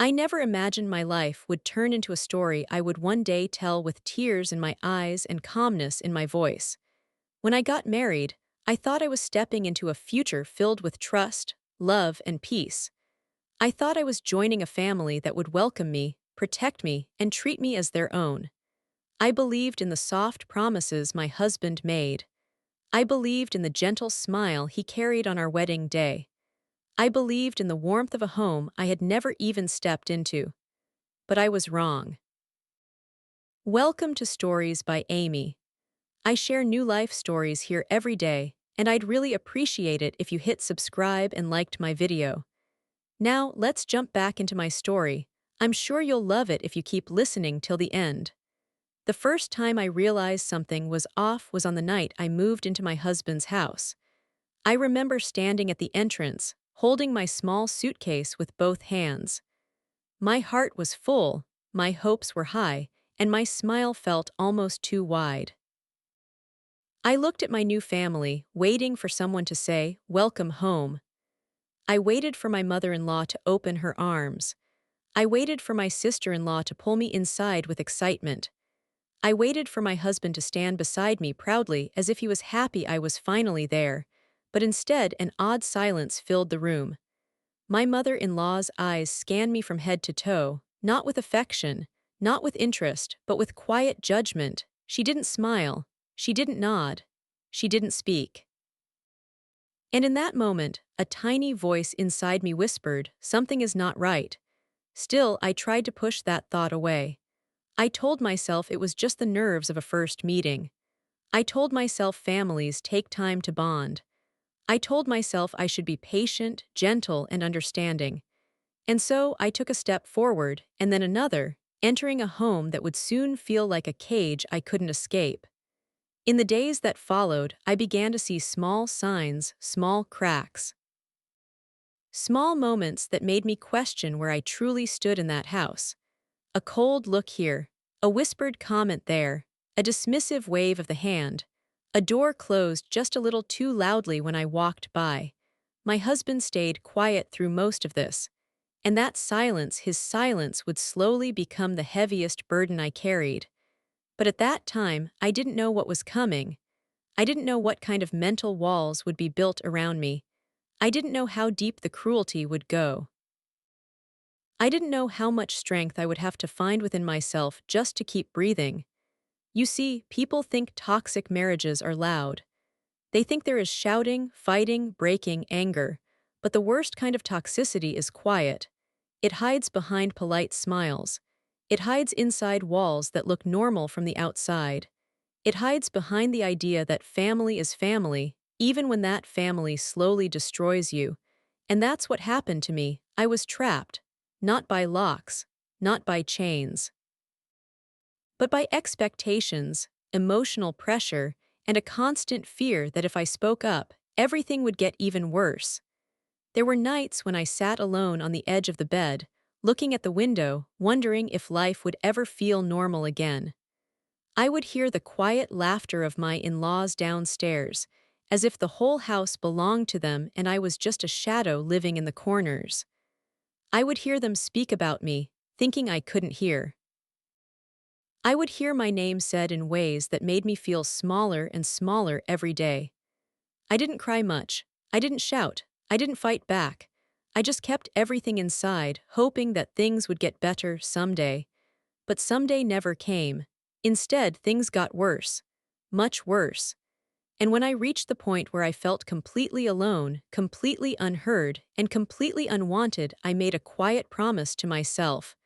I never imagined my life would turn into a story I would one day tell with tears in my eyes and calmness in my voice. When I got married, I thought I was stepping into a future filled with trust, love, and peace. I thought I was joining a family that would welcome me, protect me, and treat me as their own. I believed in the soft promises my husband made. I believed in the gentle smile he carried on our wedding day. I believed in the warmth of a home I had never even stepped into. But I was wrong. Welcome to Stories by Amy. I share new life stories here every day, and I'd really appreciate it if you hit subscribe and liked my video. Now, let's jump back into my story. I'm sure you'll love it if you keep listening till the end. The first time I realized something was off was on the night I moved into my husband's house. I remember standing at the entrance, holding my small suitcase with both hands. My heart was full, my hopes were high, and my smile felt almost too wide. I looked at my new family, waiting for someone to say, "Welcome home." I waited for my mother-in-law to open her arms. I waited for my sister-in-law to pull me inside with excitement. I waited for my husband to stand beside me proudly as if he was happy I was finally there, but instead an odd silence filled the room. My mother-in-law's eyes scanned me from head to toe, not with affection, not with interest, but with quiet judgment. She didn't smile. She didn't nod. She didn't speak. And in that moment, a tiny voice inside me whispered, "Something is not right." Still, I tried to push that thought away. I told myself it was just the nerves of a first meeting. I told myself families take time to bond. I told myself I should be patient, gentle, and understanding. And so I took a step forward, and then another, entering a home that would soon feel like a cage I couldn't escape. In the days that followed, I began to see small signs, small cracks. Small moments that made me question where I truly stood in that house. A cold look here, a whispered comment there, a dismissive wave of the hand. A door closed just a little too loudly when I walked by. My husband stayed quiet through most of this. And that silence, his silence, would slowly become the heaviest burden I carried. But at that time, I didn't know what was coming. I didn't know what kind of mental walls would be built around me. I didn't know how deep the cruelty would go. I didn't know how much strength I would have to find within myself just to keep breathing. You see, people think toxic marriages are loud. They think there is shouting, fighting, breaking, anger. But the worst kind of toxicity is quiet. It hides behind polite smiles. It hides inside walls that look normal from the outside. It hides behind the idea that family is family, even when that family slowly destroys you. And that's what happened to me. I was trapped. Not by locks, not by chains, but by expectations, emotional pressure, and a constant fear that if I spoke up, everything would get even worse. There were nights when I sat alone on the edge of the bed, looking at the window, wondering if life would ever feel normal again. I would hear the quiet laughter of my in-laws downstairs, as if the whole house belonged to them and I was just a shadow living in the corners. I would hear them speak about me, thinking I couldn't hear. I would hear my name said in ways that made me feel smaller and smaller every day. I didn't cry much. I didn't shout. I didn't fight back. I just kept everything inside, hoping that things would get better someday. But someday never came. Instead, things got worse. Much worse. And when I reached the point where I felt completely alone, completely unheard, and completely unwanted, I made a quiet promise to myself.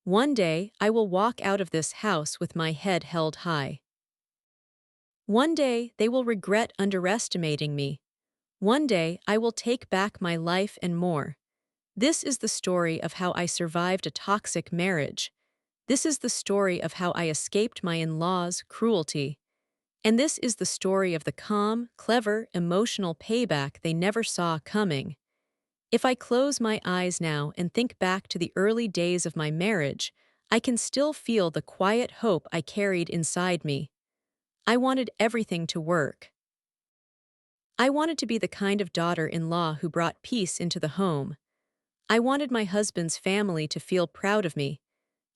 One day, I will walk out of this house with my head held high. One day, they will regret underestimating me. One day, I will take back my life and more. This is the story of how I survived a toxic marriage. This is the story of how I escaped my in-laws' cruelty. And this is the story of the calm, clever, emotional payback they never saw coming. If I close my eyes now and think back to the early days of my marriage, I can still feel the quiet hope I carried inside me. I wanted everything to work. I wanted to be the kind of daughter-in-law who brought peace into the home. I wanted my husband's family to feel proud of me.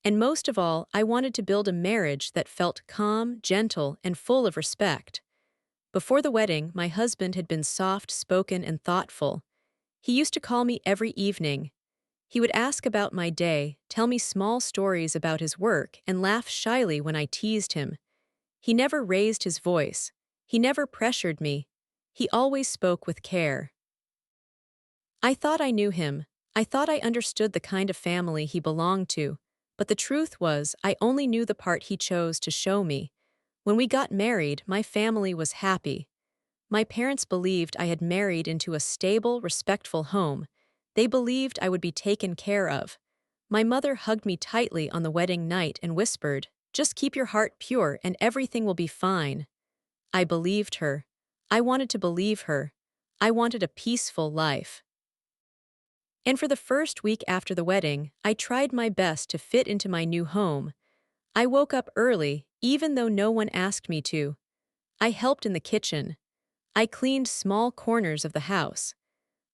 And most of all, I wanted to build a marriage that felt calm, gentle, and full of respect. Before the wedding, my husband had been soft-spoken and thoughtful. He used to call me every evening. He would ask about my day, tell me small stories about his work, and laugh shyly when I teased him. He never raised his voice. He never pressured me. He always spoke with care. I thought I knew him. I thought I understood the kind of family he belonged to. But the truth was, I only knew the part he chose to show me. When we got married, my family was happy. My parents believed I had married into a stable, respectful home. They believed I would be taken care of. My mother hugged me tightly on the wedding night and whispered, "Just keep your heart pure and everything will be fine." I believed her. I wanted to believe her. I wanted a peaceful life. And for the first week after the wedding, I tried my best to fit into my new home. I woke up early, even though no one asked me to. I helped in the kitchen. I cleaned small corners of the house.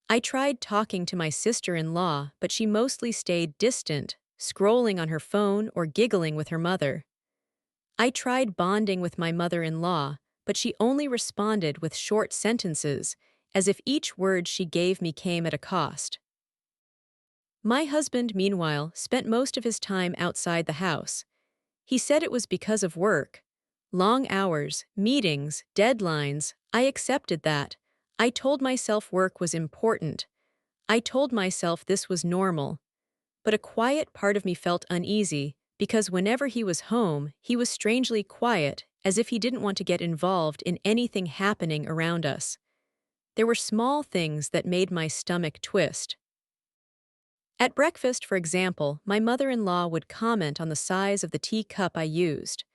I tried talking to my sister-in-law, but she mostly stayed distant, scrolling on her phone or giggling with her mother. I tried bonding with my mother-in-law, but she only responded with short sentences, as if each word she gave me came at a cost. My husband, meanwhile, spent most of his time outside the house. He said it was because of work. Long hours, meetings, deadlines. I accepted that. I told myself work was important. I told myself this was normal. But a quiet part of me felt uneasy, because whenever he was home, he was strangely quiet, as if he didn't want to get involved in anything happening around us. There were small things that made my stomach twist. At breakfast, for example, my mother-in-law would comment on the size of the teacup I used.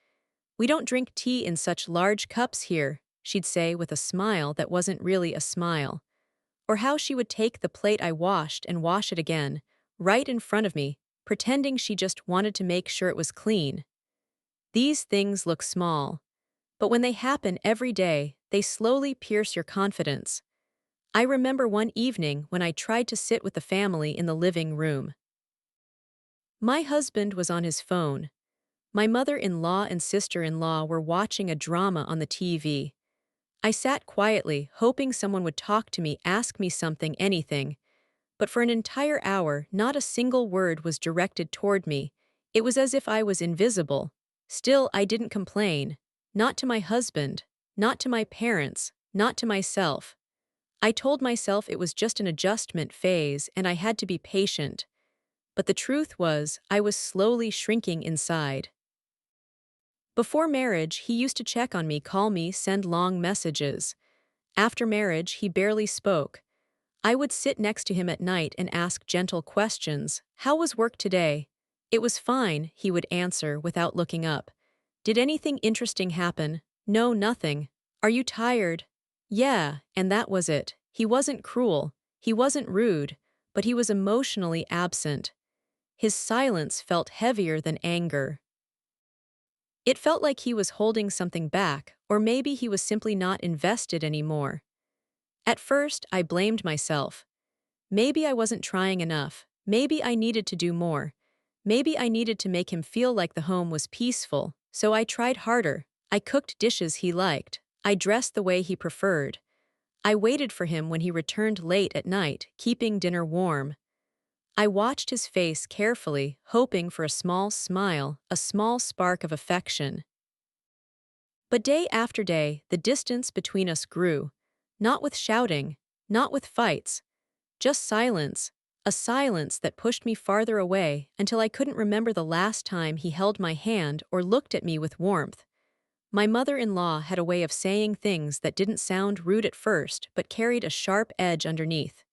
"We don't drink tea in such large cups here," she'd say with a smile that wasn't really a smile. Or how she would take the plate I washed and wash it again, right in front of me, pretending she just wanted to make sure it was clean. These things look small, but when they happen every day, they slowly pierce your confidence. I remember one evening when I tried to sit with the family in the living room. My husband was on his phone. My mother-in-law and sister-in-law were watching a drama on the TV. I sat quietly, hoping someone would talk to me, ask me something, anything. But for an entire hour, not a single word was directed toward me. It was as if I was invisible. Still, I didn't complain. Not to my husband, not to my parents, not to myself. I told myself it was just an adjustment phase and I had to be patient. But the truth was, I was slowly shrinking inside. Before marriage, he used to check on me, call me, send long messages. After marriage, he barely spoke. I would sit next to him at night and ask gentle questions. "How was work today?" "It was fine," he would answer without looking up. "Did anything interesting happen?" "No, nothing." "Are you tired?" "Yeah," and that was it. He wasn't cruel. He wasn't rude, but he was emotionally absent. His silence felt heavier than anger. It felt like he was holding something back, or maybe he was simply not invested anymore. At first, I blamed myself. Maybe I wasn't trying enough. Maybe I needed to do more. Maybe I needed to make him feel like the home was peaceful, so I tried harder. I cooked dishes he liked. I dressed the way he preferred. I waited for him when he returned late at night, keeping dinner warm. I watched his face carefully, hoping for a small smile, a small spark of affection. But day after day, the distance between us grew. Not with shouting, not with fights, just silence, a silence that pushed me farther away until I couldn't remember the last time he held my hand or looked at me with warmth. My mother-in-law had a way of saying things that didn't sound rude at first but carried a sharp edge underneath.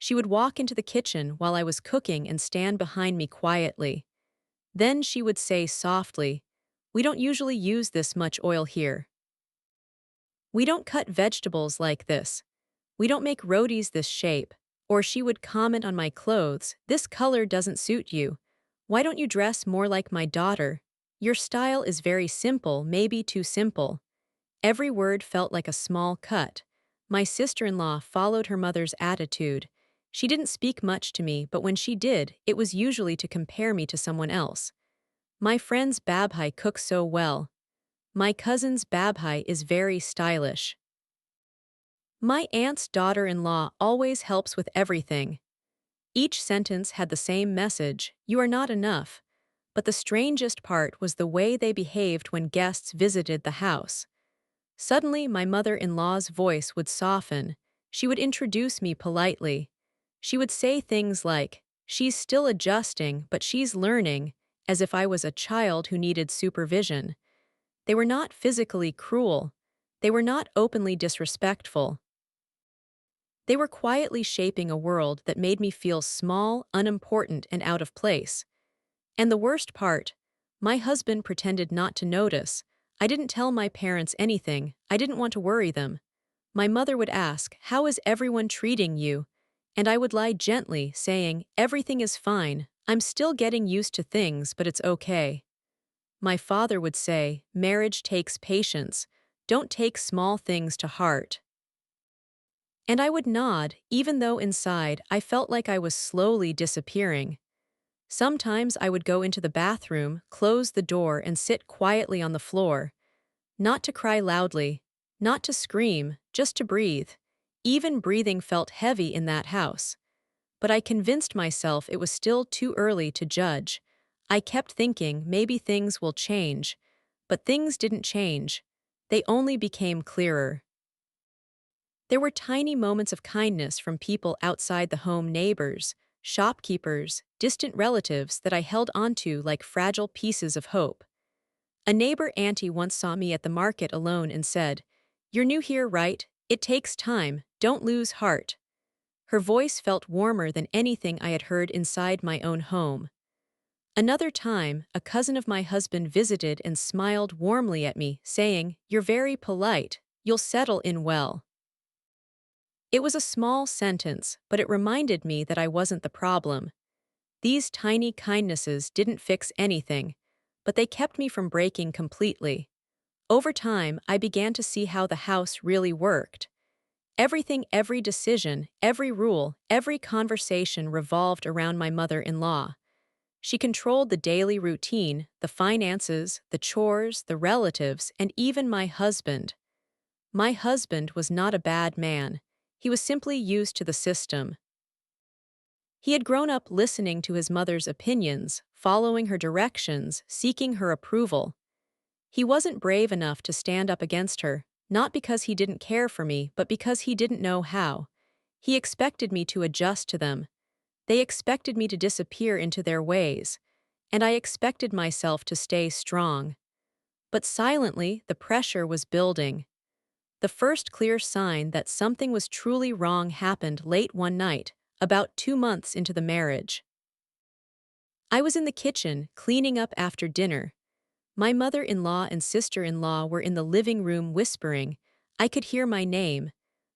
She would walk into the kitchen while I was cooking and stand behind me quietly. Then she would say softly, "We don't usually use this much oil here. We don't cut vegetables like this. We don't make rotis this shape." Or she would comment on my clothes, "This color doesn't suit you. Why don't you dress more like my daughter? Your style is very simple, maybe too simple." Every word felt like a small cut. My sister-in-law followed her mother's attitude. She didn't speak much to me, but when she did, it was usually to compare me to someone else. My friend's Babhai cooks so well. My cousin's Babhai is very stylish. My aunt's daughter-in-law always helps with everything. Each sentence had the same message: you are not enough. But the strangest part was the way they behaved when guests visited the house. Suddenly, my mother-in-law's voice would soften. She would introduce me politely. She would say things like, "She's still adjusting, but she's learning," as if I was a child who needed supervision. They were not physically cruel. They were not openly disrespectful. They were quietly shaping a world that made me feel small, unimportant, and out of place. And the worst part, my husband pretended not to notice. I didn't tell my parents anything. I didn't want to worry them. My mother would ask, "How is everyone treating you?" And I would lie gently, saying, "Everything is fine. I'm still getting used to things, but it's okay." My father would say, "Marriage takes patience. Don't take small things to heart." And I would nod, even though inside I felt like I was slowly disappearing. Sometimes I would go into the bathroom, close the door, and sit quietly on the floor. Not to cry loudly, not to scream, just to breathe. Even breathing felt heavy in that house. But I convinced myself it was still too early to judge. I kept thinking maybe things will change. But things didn't change. They only became clearer. There were tiny moments of kindness from people outside the home: neighbors, shopkeepers, distant relatives that I held onto like fragile pieces of hope. A neighbor auntie once saw me at the market alone and said, "You're new here, right? It takes time, don't lose heart." Her voice felt warmer than anything I had heard inside my own home. Another time, a cousin of my husband visited and smiled warmly at me, saying, "You're very polite, you'll settle in well." It was a small sentence, but it reminded me that I wasn't the problem. These tiny kindnesses didn't fix anything, but they kept me from breaking completely. Over time, I began to see how the house really worked. Everything, every decision, every rule, every conversation revolved around my mother-in-law. She controlled the daily routine, the finances, the chores, the relatives, and even my husband. My husband was not a bad man. He was simply used to the system. He had grown up listening to his mother's opinions, following her directions, seeking her approval. He wasn't brave enough to stand up against her, not because he didn't care for me, but because he didn't know how. He expected me to adjust to them. They expected me to disappear into their ways, and I expected myself to stay strong. But silently, the pressure was building. The first clear sign that something was truly wrong happened late one night, about 2 months into the marriage. I was in the kitchen, cleaning up after dinner. My mother-in-law and sister-in-law were in the living room whispering. I could hear my name.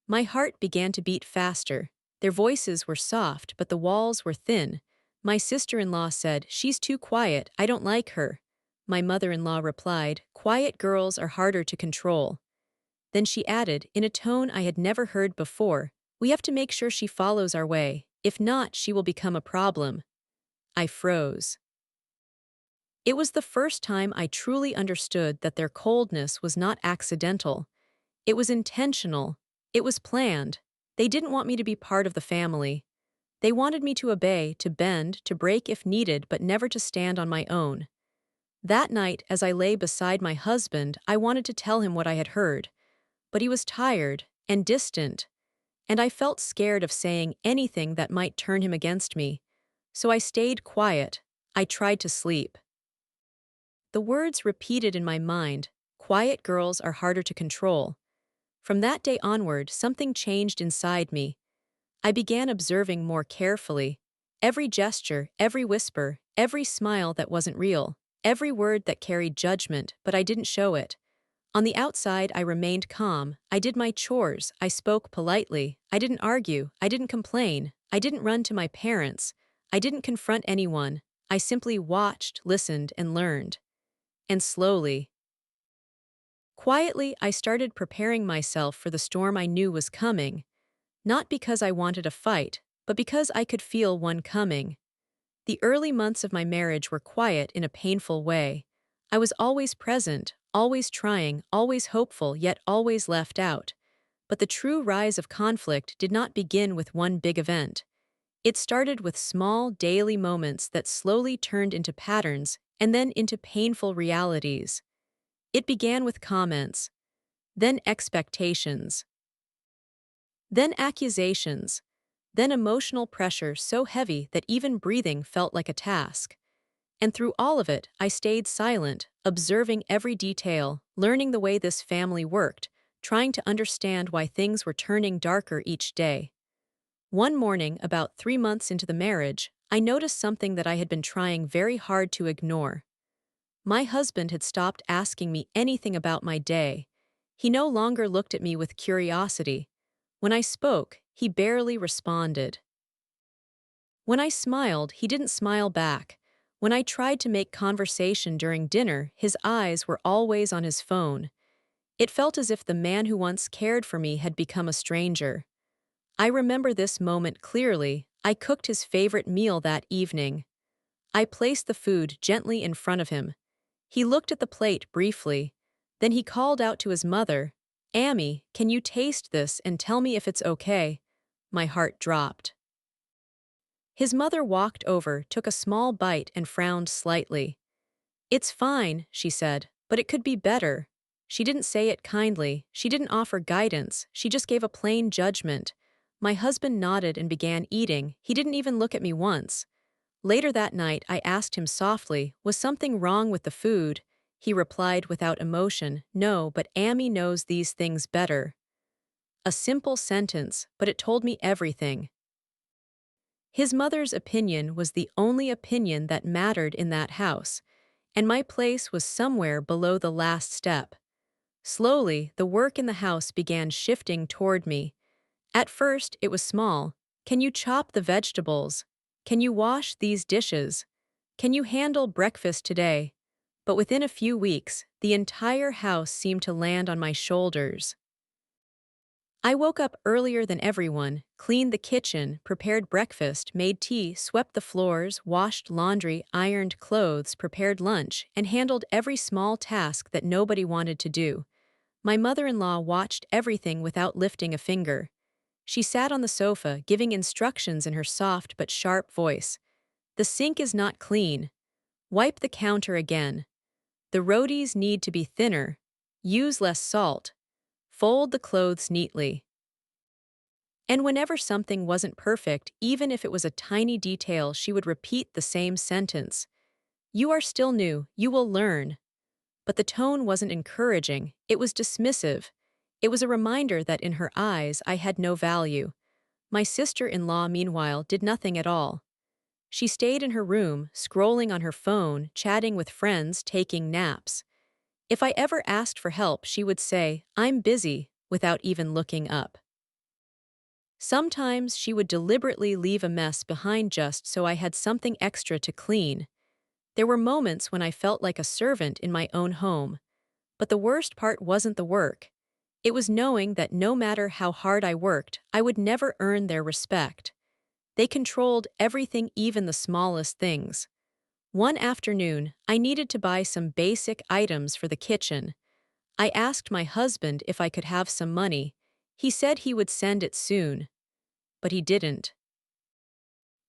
My heart began to beat faster. Their voices were soft, but the walls were thin. My sister-in-law said, "She's too quiet, I don't like her." My mother-in-law replied, "Quiet girls are harder to control." Then she added, in a tone I had never heard before, "We have to make sure she follows our way. If not, she will become a problem." I froze. It was the first time I truly understood that their coldness was not accidental. It was intentional. It was planned. They didn't want me to be part of the family. They wanted me to obey, to bend, to break if needed, but never to stand on my own. That night, as I lay beside my husband, I wanted to tell him what I had heard. But he was tired and distant, and I felt scared of saying anything that might turn him against me. So I stayed quiet. I tried to sleep. The words repeated in my mind: "Quiet girls are harder to control." From that day onward, something changed inside me. I began observing more carefully. Every gesture, every whisper, every smile that wasn't real, every word that carried judgment, but I didn't show it. On the outside, I remained calm. I did my chores. I spoke politely. I didn't argue. I didn't complain. I didn't run to my parents. I didn't confront anyone. I simply watched, listened, and learned. And slowly, quietly, I started preparing myself for the storm I knew was coming. Not because I wanted a fight, but because I could feel one coming. The early months of my marriage were quiet in a painful way. I was always present, always trying, always hopeful, yet always left out. But the true rise of conflict did not begin with one big event. It started with small, daily moments that slowly turned into patterns and then into painful realities. It began with comments, then expectations, then accusations, then emotional pressure so heavy that even breathing felt like a task. And through all of it, I stayed silent, observing every detail, learning the way this family worked, trying to understand why things were turning darker each day. One morning, about 3 months into the marriage, I noticed something that I had been trying very hard to ignore. My husband had stopped asking me anything about my day. He no longer looked at me with curiosity. When I spoke, he barely responded. When I smiled, he didn't smile back. When I tried to make conversation during dinner, his eyes were always on his phone. It felt as if the man who once cared for me had become a stranger. I remember this moment clearly. I cooked his favorite meal that evening. I placed the food gently in front of him. He looked at the plate briefly. Then he called out to his mother, "Amy, can you taste this and tell me if it's okay?" My heart dropped. His mother walked over, took a small bite, and frowned slightly. "It's fine," she said, "but it could be better." She didn't say it kindly, she didn't offer guidance, she just gave a plain judgment. My husband nodded and began eating. He didn't even look at me once. Later that night, I asked him softly, "Was something wrong with the food?" He replied without emotion, "No, but Amy knows these things better." A simple sentence, but it told me everything. His mother's opinion was the only opinion that mattered in that house, and my place was somewhere below the last step. Slowly, the work in the house began shifting toward me. At first, it was small. Can you chop the vegetables? Can you wash these dishes? Can you handle breakfast today? But within a few weeks, the entire house seemed to land on my shoulders. I woke up earlier than everyone, cleaned the kitchen, prepared breakfast, made tea, swept the floors, washed laundry, ironed clothes, prepared lunch, and handled every small task that nobody wanted to do. My mother-in-law watched everything without lifting a finger. She sat on the sofa, giving instructions in her soft but sharp voice. "The sink is not clean. Wipe the counter again. The rotis need to be thinner. Use less salt. Fold the clothes neatly." And whenever something wasn't perfect, even if it was a tiny detail, she would repeat the same sentence. "You are still new, you will learn." But the tone wasn't encouraging, it was dismissive. It was a reminder that in her eyes I had no value. My sister-in-law, meanwhile, did nothing at all. She stayed in her room, scrolling on her phone, chatting with friends, taking naps. If I ever asked for help, she would say, "I'm busy," without even looking up. Sometimes she would deliberately leave a mess behind just so I had something extra to clean. There were moments when I felt like a servant in my own home. But the worst part wasn't the work. It was knowing that no matter how hard I worked, I would never earn their respect. They controlled everything, even the smallest things. One afternoon, I needed to buy some basic items for the kitchen. I asked my husband if I could have some money. He said he would send it soon. But he didn't.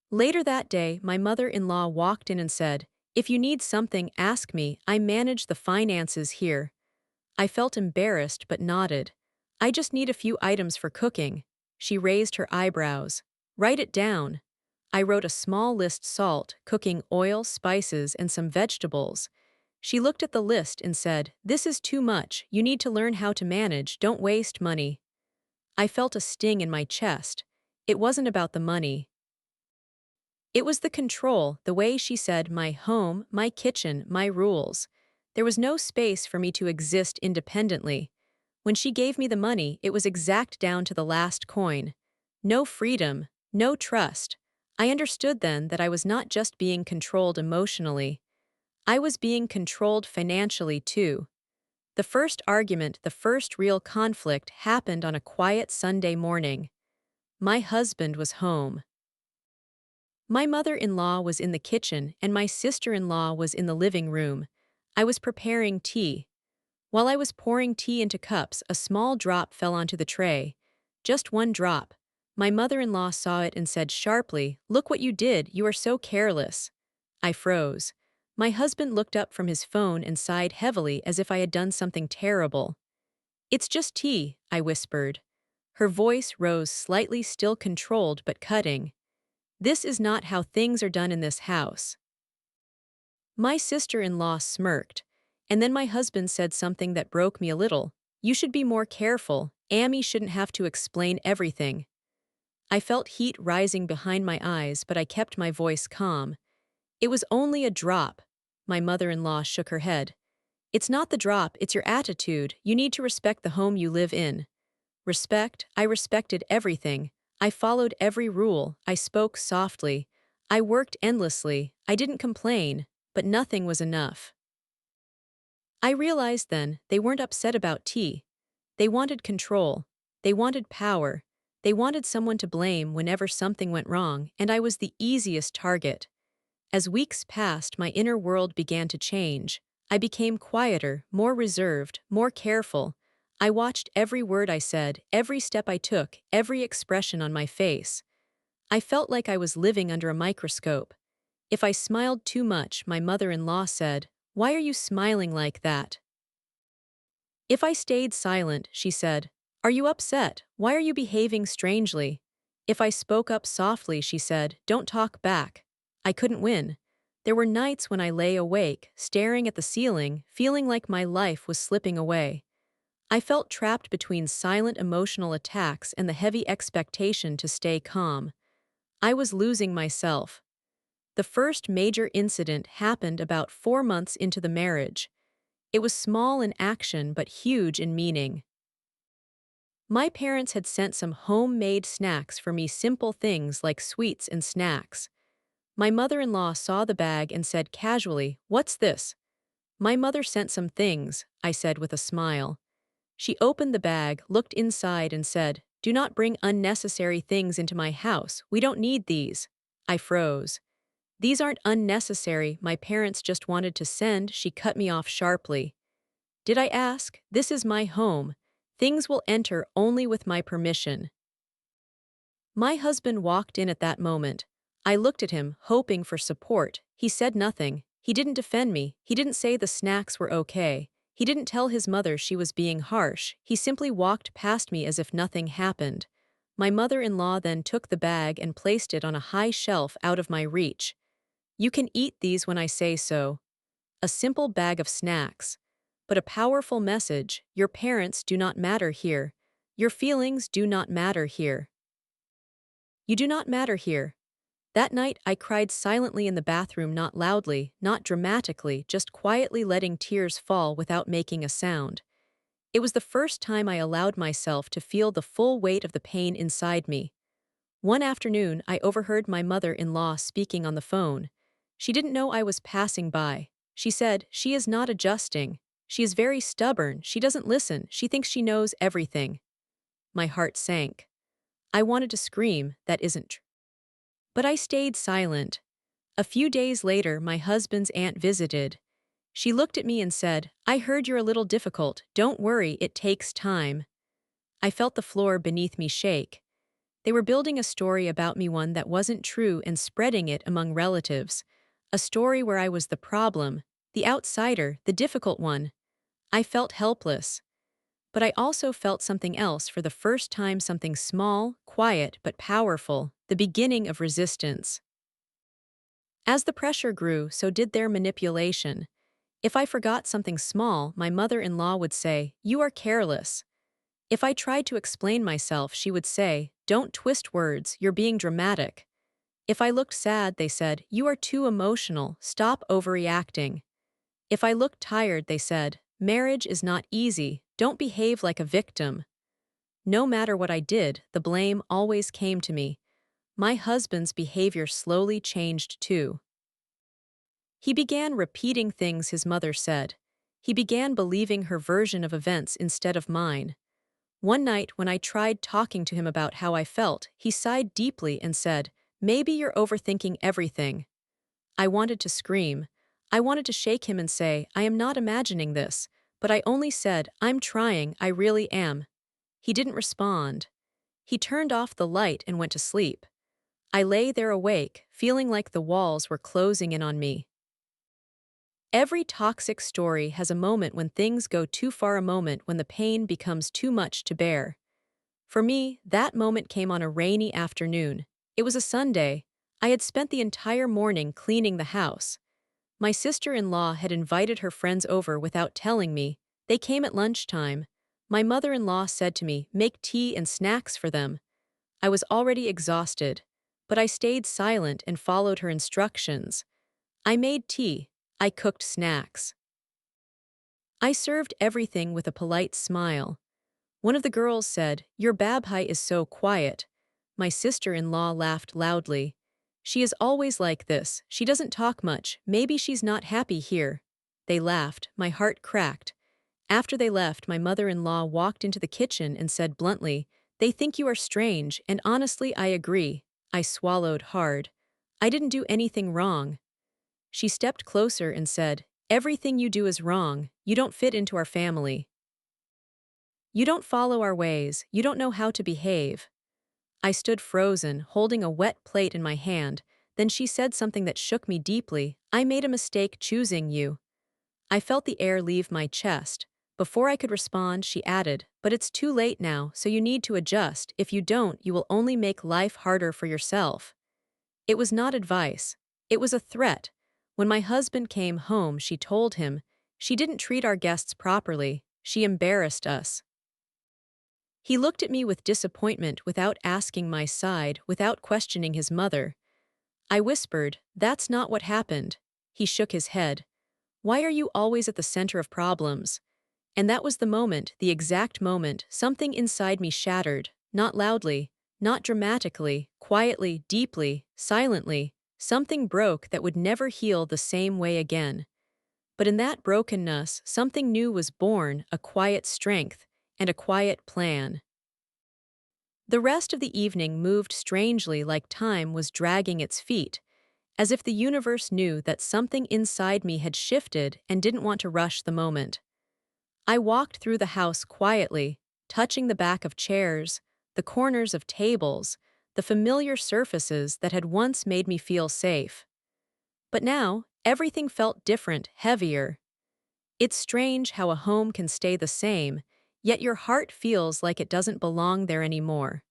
Later that day, my mother-in-law walked in and said, "If you need something, ask me. I manage the finances here." I felt embarrassed but nodded. "I just need a few items for cooking." She raised her eyebrows. "Write it down." I wrote a small list: salt, cooking oil, spices, and some vegetables. She looked at the list and said, "This is too much. You need to learn how to manage. Don't waste money." I felt a sting in my chest. It wasn't about the money. It was the control, the way she said, "My home, my kitchen, my rules." There was no space for me to exist independently. When she gave me the money, it was exact down to the last coin. No freedom, no trust. I understood then that I was not just being controlled emotionally. I was being controlled financially too. The first argument, the first real conflict, happened on a quiet Sunday morning. My husband was home. My mother-in-law was in the kitchen and my sister-in-law was in the living room. I was preparing tea. While I was pouring tea into cups, a small drop fell onto the tray. Just one drop. My mother-in-law saw it and said sharply, "Look what you did, you are so careless." I froze. My husband looked up from his phone and sighed heavily as if I had done something terrible. "It's just tea," I whispered. Her voice rose slightly, still controlled but cutting. "This is not how things are done in this house." My sister-in-law smirked, and then my husband said something that broke me a little. "You should be more careful. Amy shouldn't have to explain everything." I felt heat rising behind my eyes, but I kept my voice calm. "It was only a drop." My mother-in-law shook her head. "It's not the drop, it's your attitude. You need to respect the home you live in." Respect? I respected everything. I followed every rule. I spoke softly. I worked endlessly. I didn't complain, but nothing was enough. I realized then they weren't upset about tea. They wanted control. They wanted power. They wanted someone to blame whenever something went wrong, and I was the easiest target. As weeks passed, my inner world began to change. I became quieter, more reserved, more careful. I watched every word I said, every step I took, every expression on my face. I felt like I was living under a microscope. If I smiled too much, my mother-in-law said, "Why are you smiling like that?" If I stayed silent, she said, "Are you upset? Why are you behaving strangely?" If I spoke up softly, she said, "Don't talk back." I couldn't win. There were nights when I lay awake, staring at the ceiling, feeling like my life was slipping away. I felt trapped between silent emotional attacks and the heavy expectation to stay calm. I was losing myself. The first major incident happened about 4 months into the marriage. It was small in action but huge in meaning. My parents had sent some homemade snacks for me, simple things like sweets and snacks. My mother-in-law saw the bag and said casually, "What's this?" "My mother sent some things," I said with a smile. She opened the bag, looked inside and said, "Do not bring unnecessary things into my house. We don't need these." I froze. "These aren't unnecessary, my parents just wanted to send," she cut me off sharply. "Did I ask? This is my home. Things will enter only with my permission." My husband walked in at that moment. I looked at him, hoping for support. He said nothing. He didn't defend me. He didn't say the snacks were okay. He didn't tell his mother she was being harsh. He simply walked past me as if nothing happened. My mother-in-law then took the bag and placed it on a high shelf out of my reach. "You can eat these when I say so." A simple bag of snacks. But a powerful message: your parents do not matter here. Your feelings do not matter here. You do not matter here. That night, I cried silently in the bathroom, not loudly, not dramatically, just quietly letting tears fall without making a sound. It was the first time I allowed myself to feel the full weight of the pain inside me. One afternoon, I overheard my mother-in-law speaking on the phone. She didn't know I was passing by. She said, "She is not adjusting. She is very stubborn. She doesn't listen. She thinks she knows everything." My heart sank. I wanted to scream, "That isn't true." But I stayed silent. A few days later, my husband's aunt visited. She looked at me and said, "I heard you're a little difficult. Don't worry, it takes time." I felt the floor beneath me shake. They were building a story about me, one that wasn't true, and spreading it among relatives. A story where I was the problem, the outsider, the difficult one. I felt helpless. But I also felt something else for the first time, something small, quiet, but powerful, the beginning of resistance. As the pressure grew, so did their manipulation. If I forgot something small, my mother-in-law would say, "You are careless." If I tried to explain myself, she would say, "Don't twist words, you're being dramatic." If I looked sad, they said, "You are too emotional, stop overreacting." If I looked tired, they said, "Marriage is not easy, don't behave like a victim." No matter what I did, the blame always came to me. My husband's behavior slowly changed too. He began repeating things his mother said. He began believing her version of events instead of mine. One night, when I tried talking to him about how I felt, he sighed deeply and said, Maybe you're overthinking everything." I wanted to scream. I wanted to shake him and say, "I am not imagining this," but I only said, "I'm trying, I really am." He didn't respond. He turned off the light and went to sleep. I lay there awake, feeling like the walls were closing in on me. Every toxic story has a moment when things go too far, a moment when the pain becomes too much to bear. For me, that moment came on a rainy afternoon. It was a Sunday. I had spent the entire morning cleaning the house. My sister-in-law had invited her friends over without telling me. They came at lunchtime. My mother-in-law said to me, "Make tea and snacks for them." I was already exhausted, but I stayed silent and followed her instructions. I made tea. I cooked snacks. I served everything with a polite smile. One of the girls said, "Your Babhai is so quiet." My sister-in-law laughed loudly. "She is always like this. She doesn't talk much. Maybe she's not happy here." They laughed. My heart cracked. After they left, my mother-in-law walked into the kitchen and said bluntly, "They think you are strange, and honestly, I agree." I swallowed hard. I didn't do anything wrong. She stepped closer and said, "Everything you do is wrong. You don't fit into our family. You don't follow our ways. You don't know how to behave." I stood frozen, holding a wet plate in my hand. Then she said something that shook me deeply. "I made a mistake choosing you." I felt the air leave my chest. Before I could respond, she added, "But it's too late now, so you need to adjust. If you don't, you will only make life harder for yourself." It was not advice. It was a threat. When my husband came home, she told him, "She didn't treat our guests properly. She embarrassed us." He looked at me with disappointment without asking my side, without questioning his mother. I whispered, "That's not what happened." He shook his head. "Why are you always at the center of problems?" And that was the moment, the exact moment, something inside me shattered, not loudly, not dramatically, quietly, deeply, silently. Something broke that would never heal the same way again. But in that brokenness, something new was born, a quiet strength, and a quiet plan. The rest of the evening moved strangely, like time was dragging its feet, as if the universe knew that something inside me had shifted and didn't want to rush the moment. I walked through the house quietly, touching the back of chairs, the corners of tables, the familiar surfaces that had once made me feel safe. But now, everything felt different, heavier. It's strange how a home can stay the same, yet your heart feels like it doesn't belong there anymore.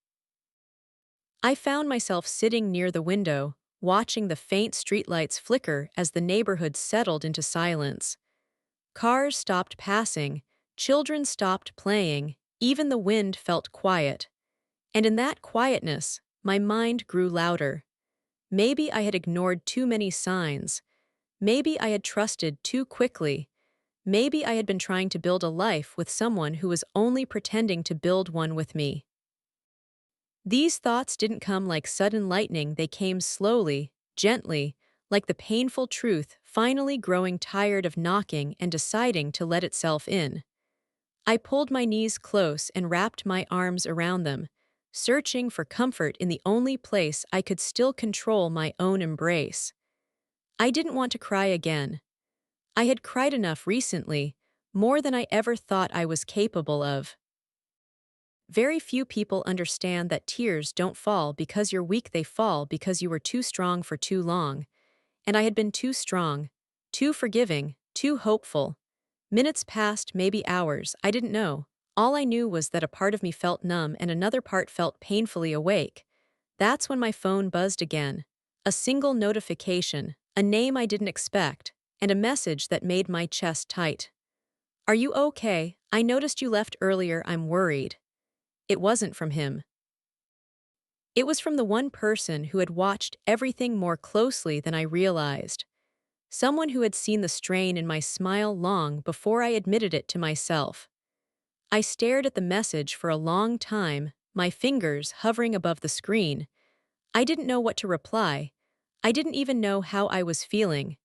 I found myself sitting near the window, watching the faint streetlights flicker as the neighborhood settled into silence. Cars stopped passing, children stopped playing, even the wind felt quiet. And in that quietness, my mind grew louder. Maybe I had ignored too many signs. Maybe I had trusted too quickly. Maybe I had been trying to build a life with someone who was only pretending to build one with me. These thoughts didn't come like sudden lightning, they came slowly, gently, like the painful truth finally growing tired of knocking and deciding to let itself in. I pulled my knees close and wrapped my arms around them, searching for comfort in the only place I could still control my own embrace. I didn't want to cry again. I had cried enough recently, more than I ever thought I was capable of. Very few people understand that tears don't fall because you're weak, they fall because you were too strong for too long. And I had been too strong, too forgiving, too hopeful. Minutes passed, maybe hours, I didn't know. All I knew was that a part of me felt numb and another part felt painfully awake. That's when my phone buzzed again. A single notification, a name I didn't expect, and a message that made my chest tight. "Are you okay? I noticed you left earlier, I'm worried." It wasn't from him. It was from the one person who had watched everything more closely than I realized. Someone who had seen the strain in my smile long before I admitted it to myself. I stared at the message for a long time, my fingers hovering above the screen. I didn't know what to reply. I didn't even know how I was feeling.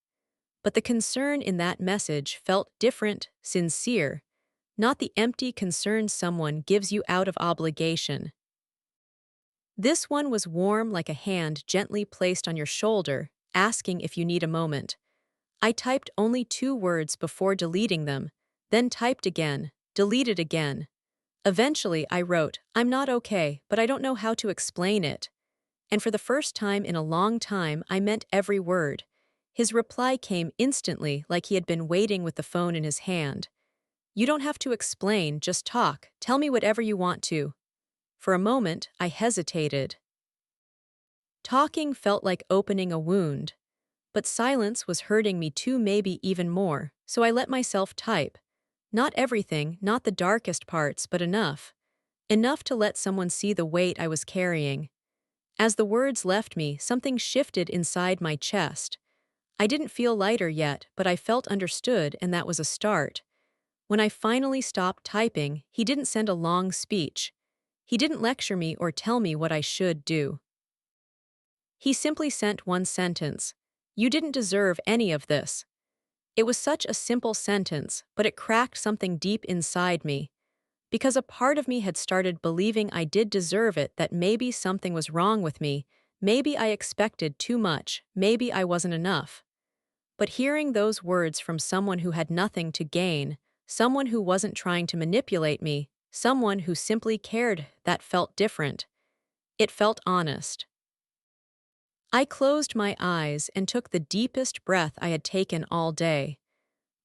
But the concern in that message felt different, sincere, not the empty concern someone gives you out of obligation. This one was warm like a hand gently placed on your shoulder, asking if you need a moment. I typed only 2 words before deleting them, then typed again, deleted again. Eventually, I wrote, "I'm not okay, but I don't know how to explain it." And for the first time in a long time, I meant every word. His reply came instantly, like he had been waiting with the phone in his hand. "You don't have to explain, just talk. Tell me whatever you want to." For a moment, I hesitated. Talking felt like opening a wound. But silence was hurting me too, maybe even more, so I let myself type. Not everything, not the darkest parts, but enough. Enough to let someone see the weight I was carrying. As the words left me, something shifted inside my chest. I didn't feel lighter yet, but I felt understood, and that was a start. When I finally stopped typing, he didn't send a long speech. He didn't lecture me or tell me what I should do. He simply sent one sentence. "You didn't deserve any of this." It was such a simple sentence, but it cracked something deep inside me. Because a part of me had started believing I did deserve it, that maybe something was wrong with me, maybe I expected too much, maybe I wasn't enough. But hearing those words from someone who had nothing to gain, someone who wasn't trying to manipulate me, someone who simply cared, that felt different. It felt honest. I closed my eyes and took the deepest breath I had taken all day.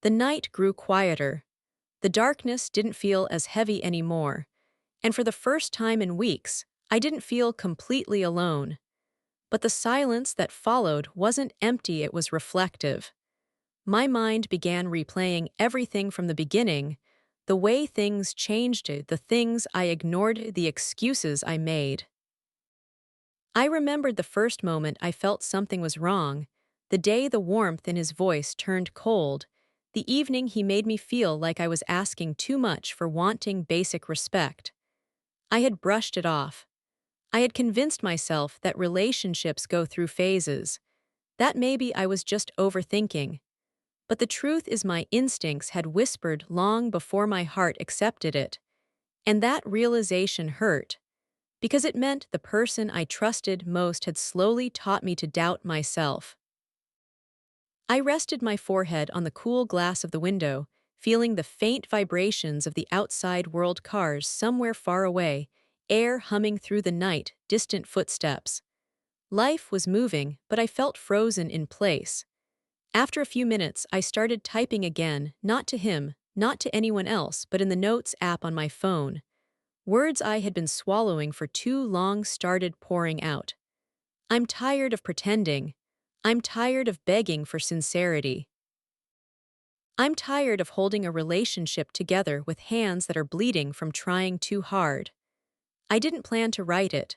The night grew quieter. The darkness didn't feel as heavy anymore. And for the first time in weeks, I didn't feel completely alone. But the silence that followed wasn't empty, it was reflective. My mind began replaying everything from the beginning, the way things changed, the things I ignored, the excuses I made. I remembered the first moment I felt something was wrong, the day the warmth in his voice turned cold, the evening he made me feel like I was asking too much for wanting basic respect. I had brushed it off. I had convinced myself that relationships go through phases, that maybe I was just overthinking. But the truth is my instincts had whispered long before my heart accepted it. And that realization hurt, because it meant the person I trusted most had slowly taught me to doubt myself. I rested my forehead on the cool glass of the window, feeling the faint vibrations of the outside world, cars somewhere far away, air humming through the night, distant footsteps. Life was moving, but I felt frozen in place. After a few minutes, I started typing again, not to him, not to anyone else, but in the Notes app on my phone. Words I had been swallowing for too long started pouring out. "I'm tired of pretending. I'm tired of begging for sincerity. I'm tired of holding a relationship together with hands that are bleeding from trying too hard." I didn't plan to write it,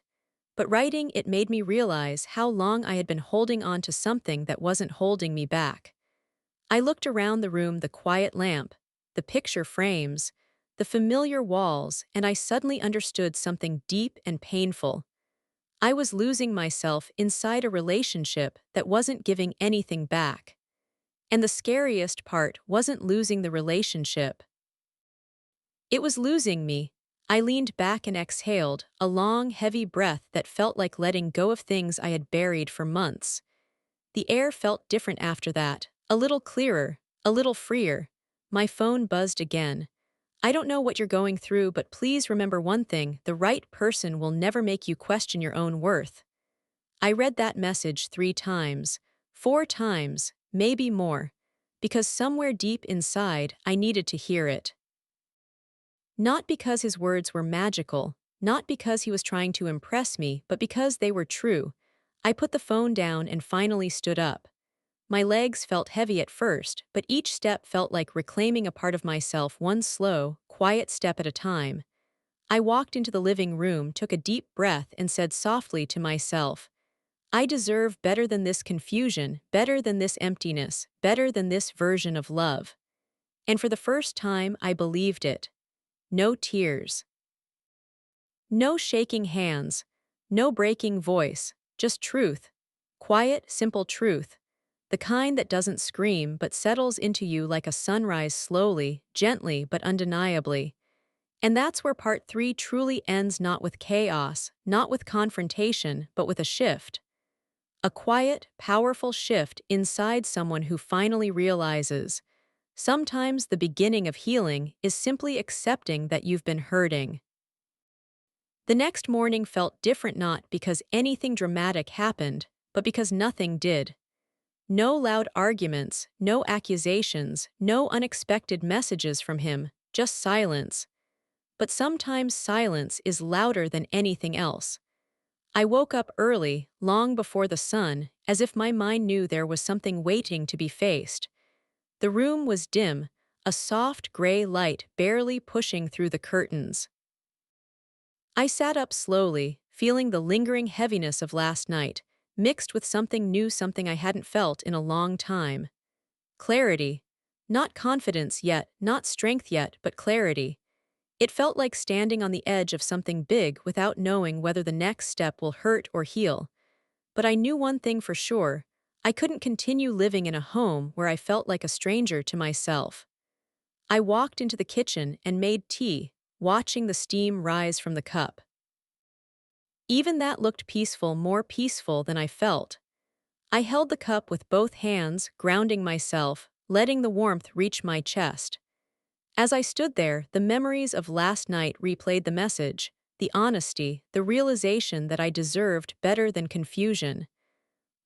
but writing it made me realize how long I had been holding on to something that wasn't holding me back. I looked around the room, the quiet lamp, the picture frames, the familiar walls, and I suddenly understood something deep and painful. I was losing myself inside a relationship that wasn't giving anything back. And the scariest part wasn't losing the relationship. It was losing me. I leaned back and exhaled, a long, heavy breath that felt like letting go of things I had buried for months. The air felt different after that, a little clearer, a little freer. My phone buzzed again. "I don't know what you're going through, but please remember one thing: the right person will never make you question your own worth." I read that message 3 times, 4 times, maybe more, because somewhere deep inside I needed to hear it. Not because his words were magical, not because he was trying to impress me, but because they were true. I put the phone down and finally stood up. My legs felt heavy at first, but each step felt like reclaiming a part of myself, one slow, quiet step at a time. I walked into the living room, took a deep breath, and said softly to myself, "I deserve better than this confusion, better than this emptiness, better than this version of love." And for the first time, I believed it. No tears. No shaking hands. No breaking voice. Just truth. Quiet, simple truth. The kind that doesn't scream but settles into you like a sunrise, slowly, gently but undeniably. And that's where part 3 truly ends, not with chaos, not with confrontation, but with a shift. A quiet, powerful shift inside someone who finally realizes sometimes the beginning of healing is simply accepting that you've been hurting. The next morning felt different, not because anything dramatic happened, but because nothing did. No loud arguments, no accusations, no unexpected messages from him, just silence. But sometimes silence is louder than anything else. I woke up early, long before the sun, as if my mind knew there was something waiting to be faced. The room was dim, a soft gray light barely pushing through the curtains. I sat up slowly, feeling the lingering heaviness of last night, mixed with something new, something I hadn't felt in a long time. Clarity. Not confidence yet, not strength yet, but clarity. It felt like standing on the edge of something big without knowing whether the next step will hurt or heal. But I knew one thing for sure. I couldn't continue living in a home where I felt like a stranger to myself. I walked into the kitchen and made tea, watching the steam rise from the cup. Even that looked peaceful, more peaceful than I felt. I held the cup with both hands, grounding myself, letting the warmth reach my chest. As I stood there, the memories of last night replayed, the message, the honesty, the realization that I deserved better than confusion.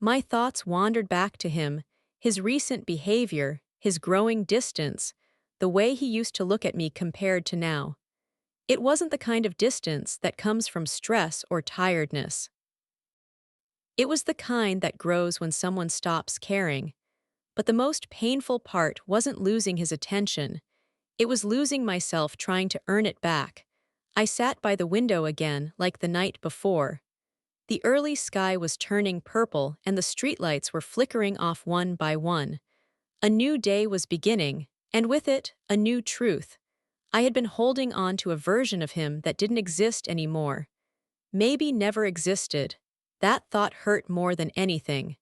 My thoughts wandered back to him, his recent behavior, his growing distance, the way he used to look at me compared to now. It wasn't the kind of distance that comes from stress or tiredness. It was the kind that grows when someone stops caring. But the most painful part wasn't losing his attention. It was losing myself trying to earn it back. I sat by the window again, like the night before. The early sky was turning purple and the streetlights were flickering off one by one. A new day was beginning, and with it, a new truth. I had been holding on to a version of him that didn't exist anymore. Maybe never existed. That thought hurt more than anything.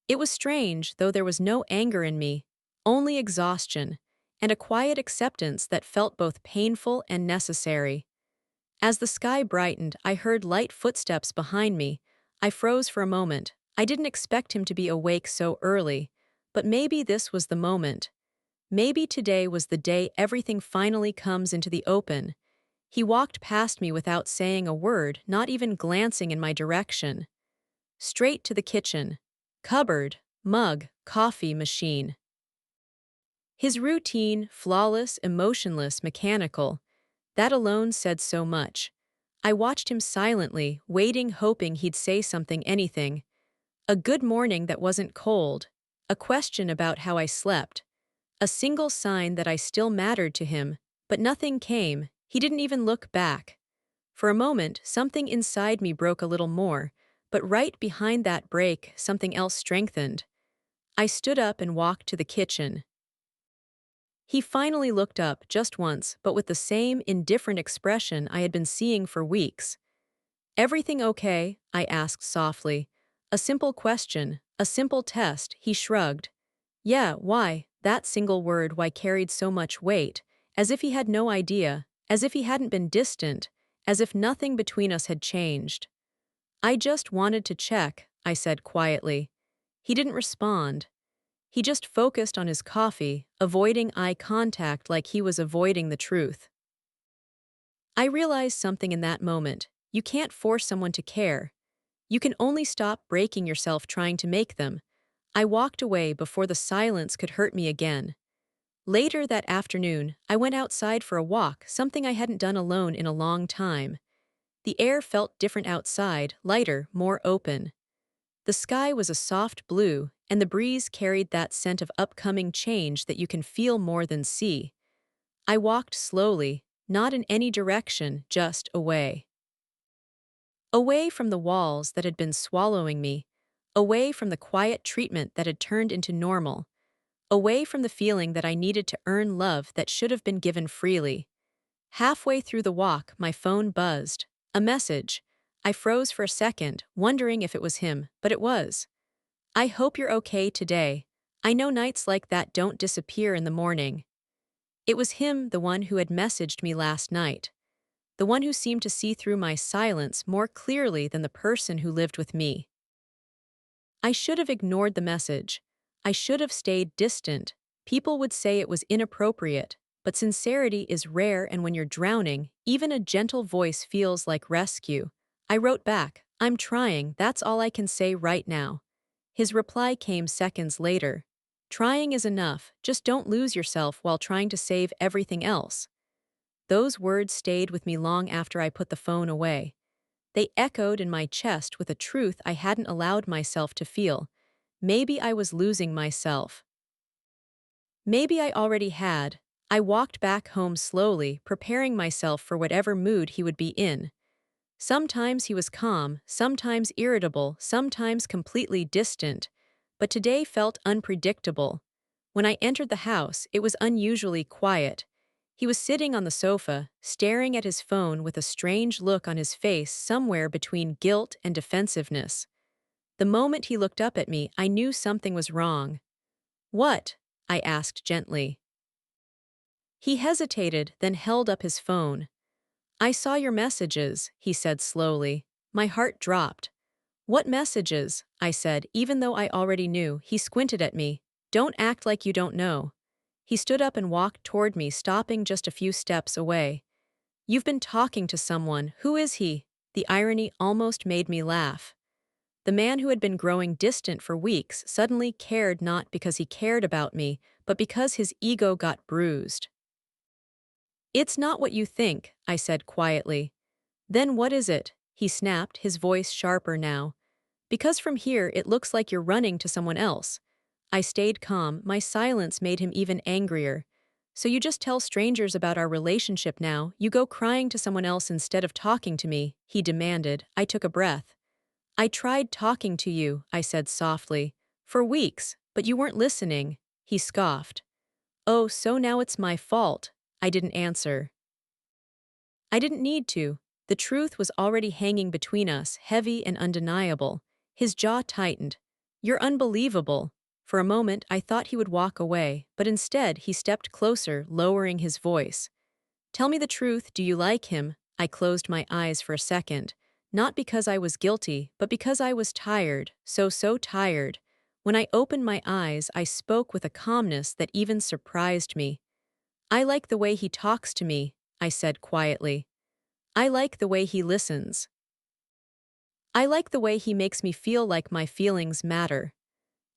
It was strange, though there was no anger in me, only exhaustion, and a quiet acceptance that felt both painful and necessary. As the sky brightened, I heard light footsteps behind me. I froze for a moment. I didn't expect him to be awake so early, but maybe this was the moment. Maybe today was the day everything finally comes into the open. He walked past me without saying a word, not even glancing in my direction. Straight to the kitchen. Cupboard, mug, coffee machine. His routine, flawless, emotionless, mechanical. That alone said so much. I watched him silently, waiting, hoping he'd say something, anything. A good morning that wasn't cold. A question about how I slept. A single sign that I still mattered to him, but nothing came. He didn't even look back. For a moment, something inside me broke a little more, but right behind that break, something else strengthened. I stood up and walked to the kitchen. He finally looked up, just once, but with the same indifferent expression I had been seeing for weeks. "Everything okay?" I asked softly. A simple question, a simple test. He shrugged. "Yeah, why?" That single word, why, carried so much weight, as if he had no idea, as if he hadn't been distant, as if nothing between us had changed. "I just wanted to check," I said quietly. He didn't respond. He just focused on his coffee, avoiding eye contact like he was avoiding the truth. I realized something in that moment. You can't force someone to care. You can only stop breaking yourself trying to make them. I walked away before the silence could hurt me again. Later that afternoon, I went outside for a walk, something I hadn't done alone in a long time. The air felt different outside, lighter, more open. The sky was a soft blue, and the breeze carried that scent of upcoming change that you can feel more than see. I walked slowly, not in any direction, just away. Away from the walls that had been swallowing me, away from the quiet treatment that had turned into normal, away from the feeling that I needed to earn love that should have been given freely. Halfway through the walk, my phone buzzed. A message. I froze for a second, wondering if it was him, but it was. "I hope you're okay today. I know nights like that don't disappear in the morning." It was him, the one who had messaged me last night. The one who seemed to see through my silence more clearly than the person who lived with me. I should have ignored the message. I should have stayed distant. People would say it was inappropriate, but sincerity is rare, and when you're drowning, even a gentle voice feels like rescue. I wrote back, "I'm trying, that's all I can say right now." His reply came seconds later. "Trying is enough, just don't lose yourself while trying to save everything else." Those words stayed with me long after I put the phone away. They echoed in my chest with a truth I hadn't allowed myself to feel. Maybe I was losing myself. Maybe I already had. I walked back home slowly, preparing myself for whatever mood he would be in. Sometimes he was calm, sometimes irritable, sometimes completely distant, but today felt unpredictable. When I entered the house, it was unusually quiet. He was sitting on the sofa, staring at his phone with a strange look on his face somewhere between guilt and defensiveness. The moment he looked up at me, I knew something was wrong. "What?" I asked gently. He hesitated, then held up his phone. "I saw your messages," he said slowly. My heart dropped. "What messages?" I said, even though I already knew. He squinted at me. "Don't act like you don't know." He stood up and walked toward me, stopping just a few steps away. "You've been talking to someone. Who is he?" The irony almost made me laugh. The man who had been growing distant for weeks suddenly cared, not because he cared about me, but because his ego got bruised. "It's not what you think," I said quietly. "Then what is it?" he snapped, his voice sharper now. "Because from here it looks like you're running to someone else." I stayed calm. My silence made him even angrier. "So you just tell strangers about our relationship now? You go crying to someone else instead of talking to me?" he demanded. I took a breath. "I tried talking to you," I said softly. "For weeks, but you weren't listening." He scoffed. "Oh, so now it's my fault." I didn't answer. I didn't need to. The truth was already hanging between us, heavy and undeniable. His jaw tightened. "You're unbelievable." For a moment, I thought he would walk away, but instead he stepped closer, lowering his voice. "Tell me the truth, do you like him?" I closed my eyes for a second. Not because I was guilty, but because I was tired, so tired. When I opened my eyes, I spoke with a calmness that even surprised me. "I like the way he talks to me," I said quietly. "I like the way he listens. I like the way he makes me feel like my feelings matter.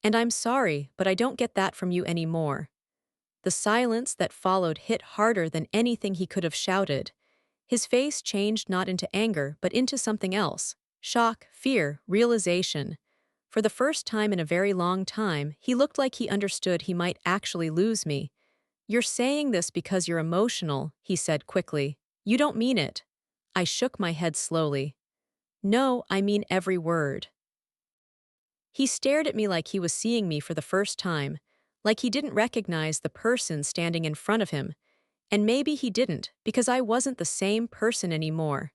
And I'm sorry, but I don't get that from you anymore." The silence that followed hit harder than anything he could have shouted. His face changed not into anger, but into something else. Shock, fear, realization. For the first time in a very long time, he looked like he understood he might actually lose me. "You're saying this because you're emotional," he said quickly. "You don't mean it." I shook my head slowly. "No, I mean every word." He stared at me like he was seeing me for the first time, like he didn't recognize the person standing in front of him. And maybe he didn't, because I wasn't the same person anymore.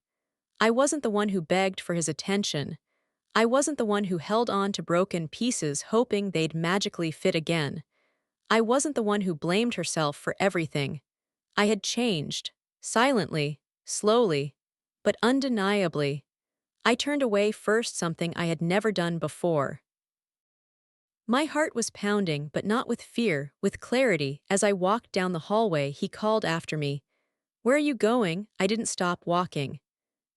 I wasn't the one who begged for his attention. I wasn't the one who held on to broken pieces hoping they'd magically fit again. I wasn't the one who blamed herself for everything. I had changed. Silently, slowly, but undeniably. I turned away first, something I had never done before. My heart was pounding, but not with fear, with clarity. As I walked down the hallway, he called after me. "Where are you going?" I didn't stop walking.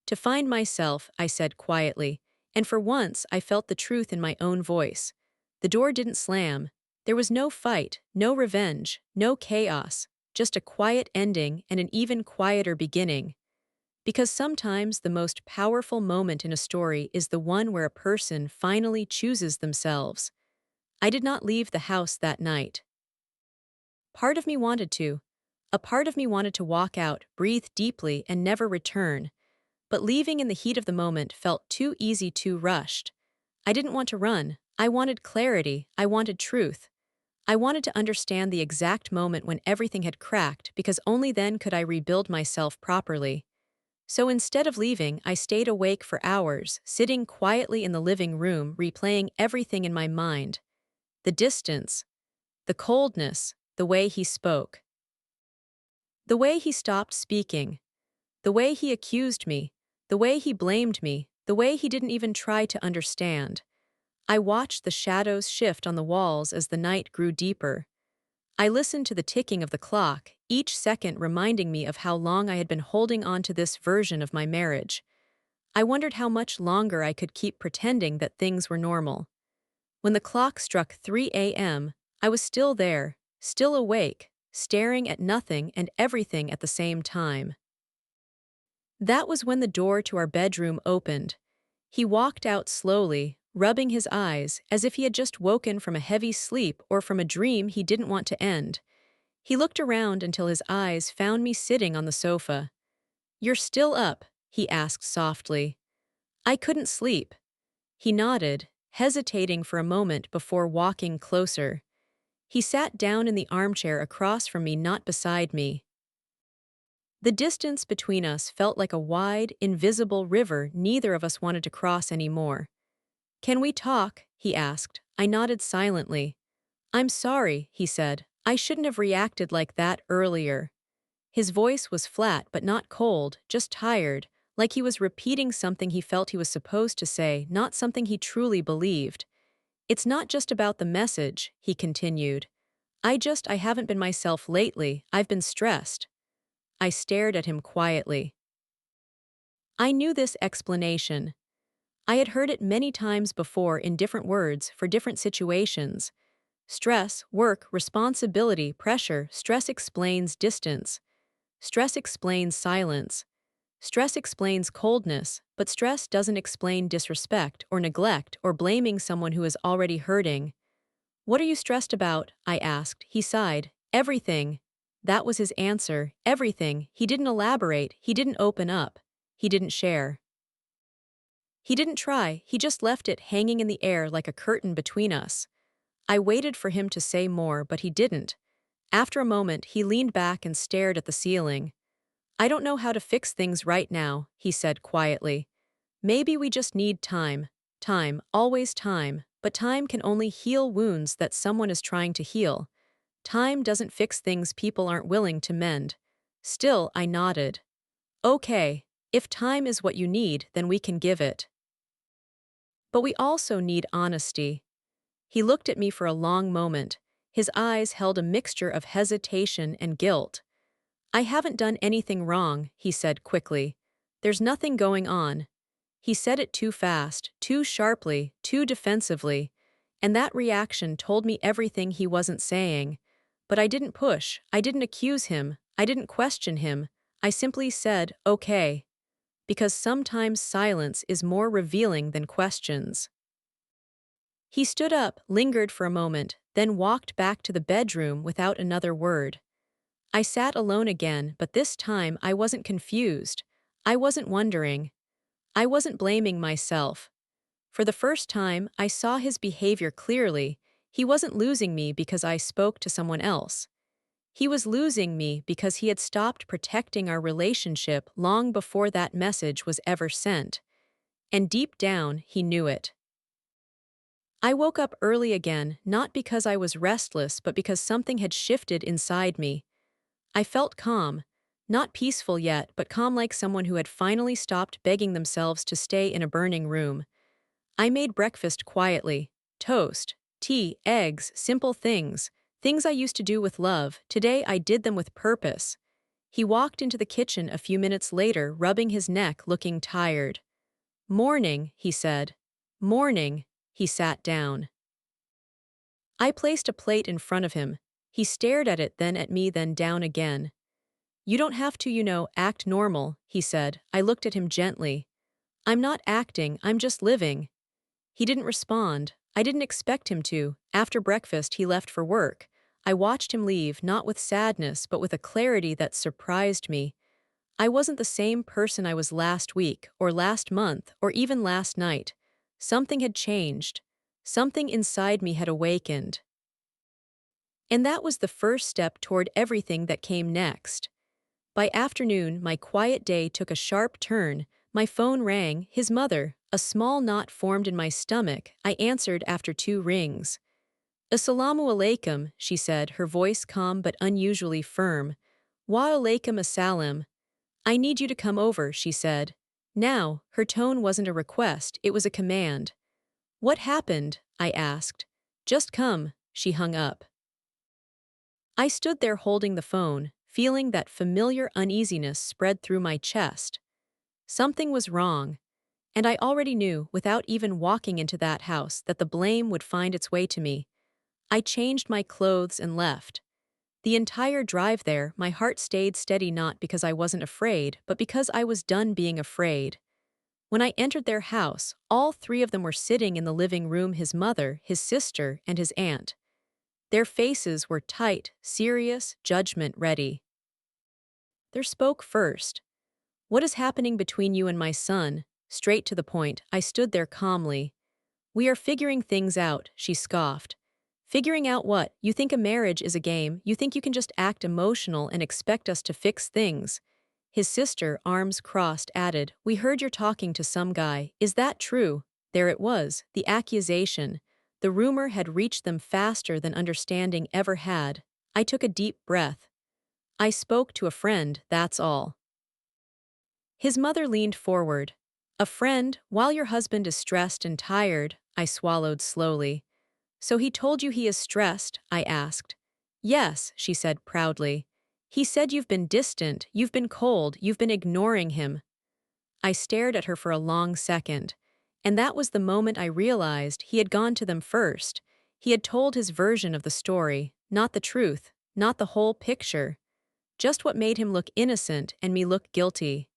"To find myself," I said quietly, and for once I felt the truth in my own voice. The door didn't slam. There was no fight, no revenge, no chaos, just a quiet ending and an even quieter beginning. Because sometimes the most powerful moment in a story is the one where a person finally chooses themselves. I did not leave the house that night. Part of me wanted to. A part of me wanted to walk out, breathe deeply, and never return. But leaving in the heat of the moment felt too easy, too rushed. I didn't want to run. I wanted clarity. I wanted truth. I wanted to understand the exact moment when everything had cracked, because only then could I rebuild myself properly. So instead of leaving, I stayed awake for hours, sitting quietly in the living room, replaying everything in my mind. The distance, the coldness, the way he spoke. The way he stopped speaking, the way he accused me, the way he blamed me, the way he didn't even try to understand. I watched the shadows shift on the walls as the night grew deeper. I listened to the ticking of the clock, each second reminding me of how long I had been holding on to this version of my marriage. I wondered how much longer I could keep pretending that things were normal. When the clock struck 3 a.m., I was still there, still awake, staring at nothing and everything at the same time. That was when the door to our bedroom opened. He walked out slowly, rubbing his eyes as if he had just woken from a heavy sleep or from a dream he didn't want to end. He looked around until his eyes found me sitting on the sofa. "You're still up?" he asked softly. "I couldn't sleep." He nodded, hesitating for a moment before walking closer. He sat down in the armchair across from me, not beside me. The distance between us felt like a wide, invisible river neither of us wanted to cross anymore. "Can we talk?" he asked. I nodded silently. "I'm sorry," he said. "I shouldn't have reacted like that earlier." His voice was flat but not cold, just tired, like he was repeating something he felt he was supposed to say, not something he truly believed. "It's not just about the message," he continued. I haven't been myself lately. I've been stressed." I stared at him quietly. I knew this explanation. I had heard it many times before in different words for different situations. Stress, work, responsibility, pressure. Stress explains distance. Stress explains silence. Stress explains coldness, but stress doesn't explain disrespect or neglect or blaming someone who is already hurting. "What are you stressed about?" I asked. He sighed. "Everything." That was his answer. Everything. He didn't elaborate. He didn't open up. He didn't share. He didn't try. He just left it hanging in the air like a curtain between us. I waited for him to say more, but he didn't. After a moment, he leaned back and stared at the ceiling. "I don't know how to fix things right now," he said quietly. "Maybe we just need time. Time, always time, but time can only heal wounds that someone is trying to heal. Time doesn't fix things people aren't willing to mend." Still, I nodded. "Okay, if time is what you need, then we can give it. But we also need honesty." He looked at me for a long moment. His eyes held a mixture of hesitation and guilt. "I haven't done anything wrong," he said quickly. "There's nothing going on." He said it too fast, too sharply, too defensively, and that reaction told me everything he wasn't saying. But I didn't push, I didn't accuse him, I didn't question him. I simply said, "Okay." Because sometimes silence is more revealing than questions. He stood up, lingered for a moment, then walked back to the bedroom without another word. I sat alone again, but this time I wasn't confused. I wasn't wondering. I wasn't blaming myself. For the first time, I saw his behavior clearly. He wasn't losing me because I spoke to someone else. He was losing me because he had stopped protecting our relationship long before that message was ever sent. And deep down, he knew it. I woke up early again, not because I was restless, but because something had shifted inside me. I felt calm, not peaceful yet, but calm like someone who had finally stopped begging themselves to stay in a burning room. I made breakfast quietly. Toast, tea, eggs, simple things. Things I used to do with love. Today I did them with purpose. He walked into the kitchen a few minutes later, rubbing his neck, looking tired. "Morning," he said. "Morning." He sat down. I placed a plate in front of him. He stared at it, then at me, then down again. "You don't have to, act normal," he said. I looked at him gently. "I'm not acting, I'm just living." He didn't respond. I didn't expect him to. After breakfast, he left for work. I watched him leave, not with sadness, but with a clarity that surprised me. I wasn't the same person I was last week, or last month, or even last night. Something had changed. Something inside me had awakened. And that was the first step toward everything that came next. By afternoon, my quiet day took a sharp turn. My phone rang, his mother. A small knot formed in my stomach. I answered after 2 rings. "Assalamu alaikum," she said, her voice calm but unusually firm. Wa alaikum assalam. I need you to come over, she said. Now, her tone wasn't a request, it was a command. What happened? I asked. Just come, she hung up. I stood there holding the phone, feeling that familiar uneasiness spread through my chest. Something was wrong, and I already knew, without even walking into that house, that the blame would find its way to me. I changed my clothes and left. The entire drive there, my heart stayed steady not because I wasn't afraid, but because I was done being afraid. When I entered their house, all three of them were sitting in the living room: his mother, his sister, and his aunt. Their faces were tight, serious, judgment-ready. They spoke first. What is happening between you and my son? Straight to the point, I stood there calmly. We are figuring things out, she scoffed. Figuring out what? You think a marriage is a game? You think you can just act emotional and expect us to fix things? His sister, arms crossed, added, We heard you're talking to some guy. Is that true? There it was, the accusation. The rumor had reached them faster than understanding ever had. I took a deep breath. I spoke to a friend, that's all. His mother leaned forward. A friend, while your husband is stressed and tired, I swallowed slowly. So he told you he is stressed? I asked. Yes, she said proudly. He said you've been distant, you've been cold, you've been ignoring him. I stared at her for a long second, and that was the moment I realized he had gone to them first. He had told his version of the story, not the truth, not the whole picture. Just what made him look innocent and me look guilty.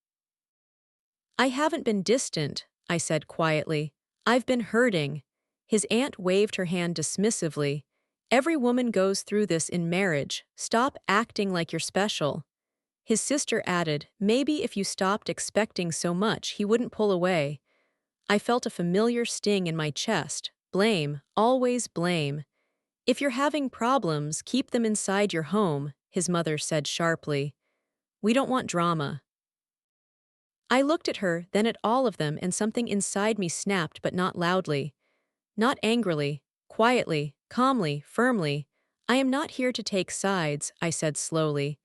I haven't been distant, I said quietly. I've been hurting. His aunt waved her hand dismissively. Every woman goes through this in marriage. Stop acting like you're special. His sister added, Maybe if you stopped expecting so much, he wouldn't pull away. I felt a familiar sting in my chest. Blame, always blame. If you're having problems, keep them inside your home, his mother said sharply. We don't want drama. I looked at her, then at all of them, and something inside me snapped, but not loudly. Not angrily, quietly, calmly, firmly. I am not here to take sides, I said slowly.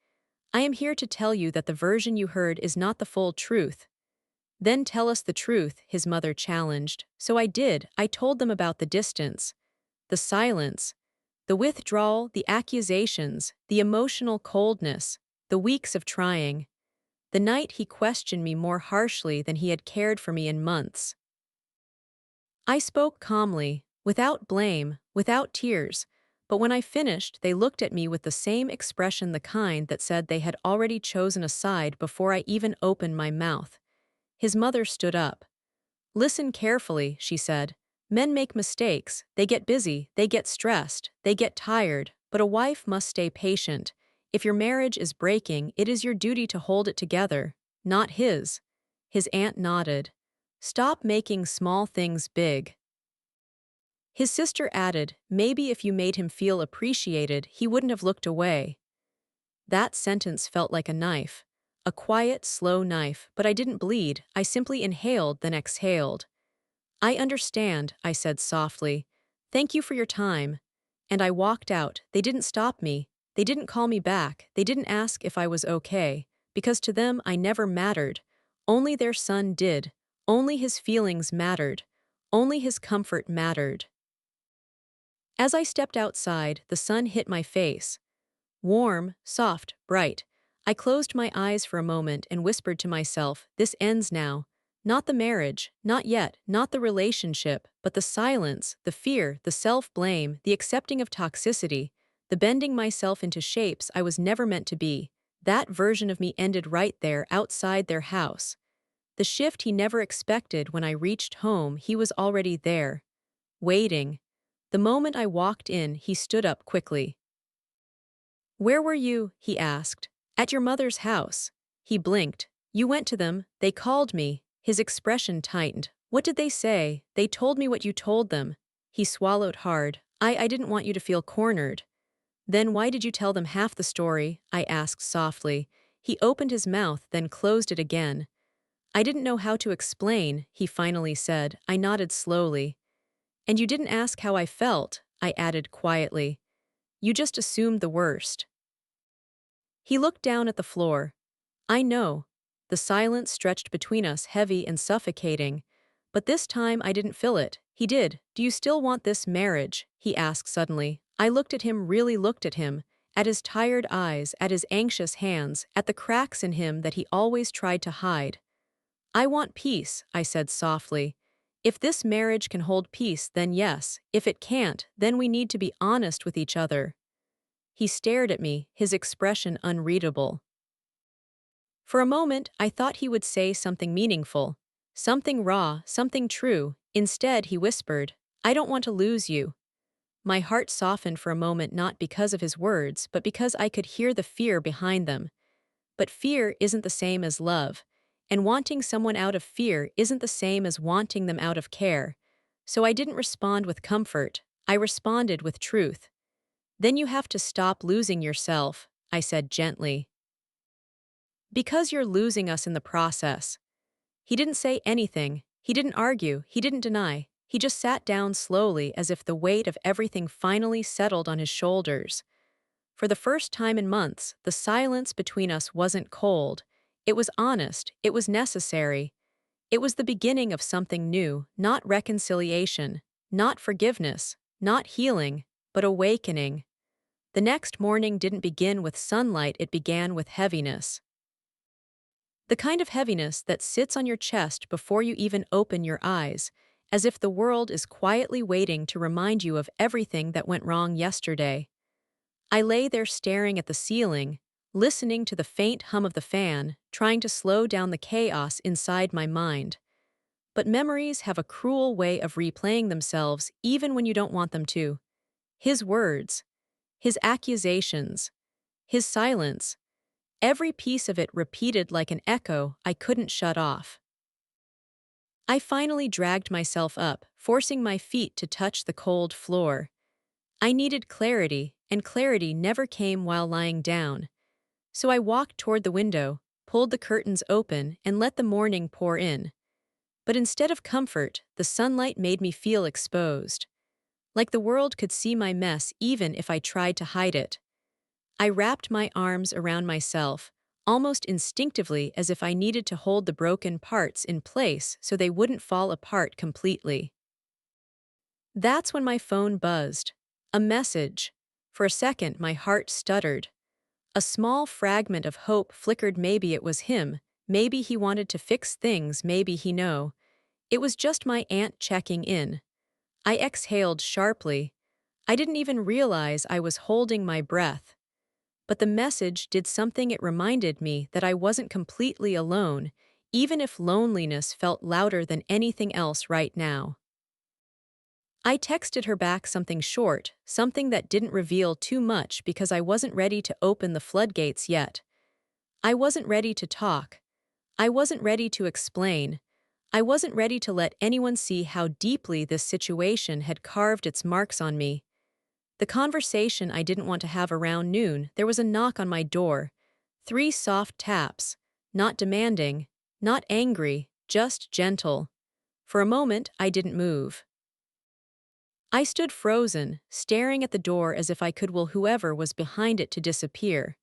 I am here to tell you that the version you heard is not the full truth. Then tell us the truth, his mother challenged. So I did. I told them about the distance, the silence, the withdrawal, the accusations, the emotional coldness, the weeks of trying. The night he questioned me more harshly than he had cared for me in months. I spoke calmly, without blame, without tears, but when I finished, they looked at me with the same expression, the kind that said they had already chosen a side before I even opened my mouth. His mother stood up. Listen carefully, she said. Men make mistakes, they get busy, they get stressed, they get tired, but a wife must stay patient. If your marriage is breaking, it is your duty to hold it together, not his. His aunt nodded. Stop making small things big. His sister added, Maybe if you made him feel appreciated, he wouldn't have looked away. That sentence felt like a knife. A quiet, slow knife, but I didn't bleed, I simply inhaled, then exhaled. I understand, I said softly. Thank you for your time. And I walked out. They didn't stop me. They didn't call me back. They didn't ask if I was okay. Because to them I never mattered. Only their son did. Only his feelings mattered. Only his comfort mattered. As I stepped outside, the sun hit my face. Warm, soft, bright. I closed my eyes for a moment and whispered to myself, This ends now. Not the marriage, not yet, not the relationship, but the silence, the fear, the self-blame, the accepting of toxicity, the bending myself into shapes I was never meant to be. That version of me ended right there outside their house. The shift he never expected. When I reached home, he was already there. Waiting. The moment I walked in, he stood up quickly. Where were you? He asked. At your mother's house. He blinked. You went to them, they called me. His expression tightened. What did they say? They told me what you told them. He swallowed hard. I didn't want you to feel cornered. Then why did you tell them half the story? I asked softly. He opened his mouth, then closed it again. I didn't know how to explain, he finally said. I nodded slowly. And you didn't ask how I felt, I added quietly. You just assumed the worst. He looked down at the floor. I know. The silence stretched between us, heavy and suffocating. But this time I didn't feel it. He did. Do you still want this marriage? He asked suddenly. I looked at him, really looked at him, at his tired eyes, at his anxious hands, at the cracks in him that he always tried to hide. I want peace, I said softly. If this marriage can hold peace, then yes. If it can't, then we need to be honest with each other. He stared at me, his expression unreadable. For a moment, I thought he would say something meaningful, something raw, something true. Instead, he whispered, I don't want to lose you. My heart softened for a moment, not because of his words, but because I could hear the fear behind them. But fear isn't the same as love, and wanting someone out of fear isn't the same as wanting them out of care. So I didn't respond with comfort, I responded with truth. Then you have to stop losing yourself, I said gently. Because you're losing us in the process. He didn't say anything, he didn't argue, he didn't deny. He just sat down slowly as if the weight of everything finally settled on his shoulders. For the first time in months, the silence between us wasn't cold. It was honest, it was necessary. It was the beginning of something new, not reconciliation, not forgiveness, not healing, but awakening. The next morning didn't begin with sunlight, it began with heaviness. The kind of heaviness that sits on your chest before you even open your eyes, as if the world is quietly waiting to remind you of everything that went wrong yesterday. I lay there staring at the ceiling, listening to the faint hum of the fan, trying to slow down the chaos inside my mind. But memories have a cruel way of replaying themselves even when you don't want them to. His words, his accusations, his silence, every piece of it repeated like an echo I couldn't shut off. I finally dragged myself up, forcing my feet to touch the cold floor. I needed clarity, and clarity never came while lying down. So I walked toward the window, pulled the curtains open, and let the morning pour in. But instead of comfort, the sunlight made me feel exposed. Like the world could see my mess even if I tried to hide it. I wrapped my arms around myself, almost instinctively as if I needed to hold the broken parts in place so they wouldn't fall apart completely. That's when my phone buzzed. A message. For a second, my heart stuttered. A small fragment of hope flickered. Maybe it was him, maybe he wanted to fix things, maybe he knew. It was just my aunt checking in. I exhaled sharply. I didn't even realize I was holding my breath. But the message did something. It reminded me that I wasn't completely alone, even if loneliness felt louder than anything else right now. I texted her back something short, something that didn't reveal too much because I wasn't ready to open the floodgates yet. I wasn't ready to talk. I wasn't ready to explain. I wasn't ready to let anyone see how deeply this situation had carved its marks on me. The conversation I didn't want to have. Around noon, there was a knock on my door. 3 soft taps. Not demanding, not angry, just gentle. For a moment, I didn't move. I stood frozen, staring at the door as if I could will whoever was behind it to disappear.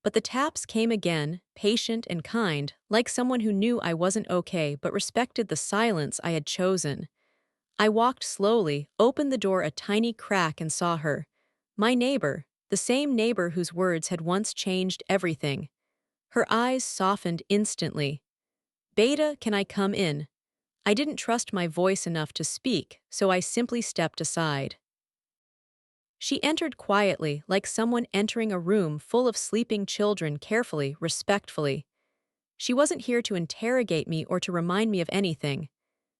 But the taps came again, patient and kind, like someone who knew I wasn't okay but respected the silence I had chosen. I walked slowly, opened the door a tiny crack and saw her. My neighbor, the same neighbor whose words had once changed everything. Her eyes softened instantly. Beta, can I come in? I didn't trust my voice enough to speak, so I simply stepped aside. She entered quietly, like someone entering a room full of sleeping children, carefully, respectfully. She wasn't here to interrogate me or to remind me of anything.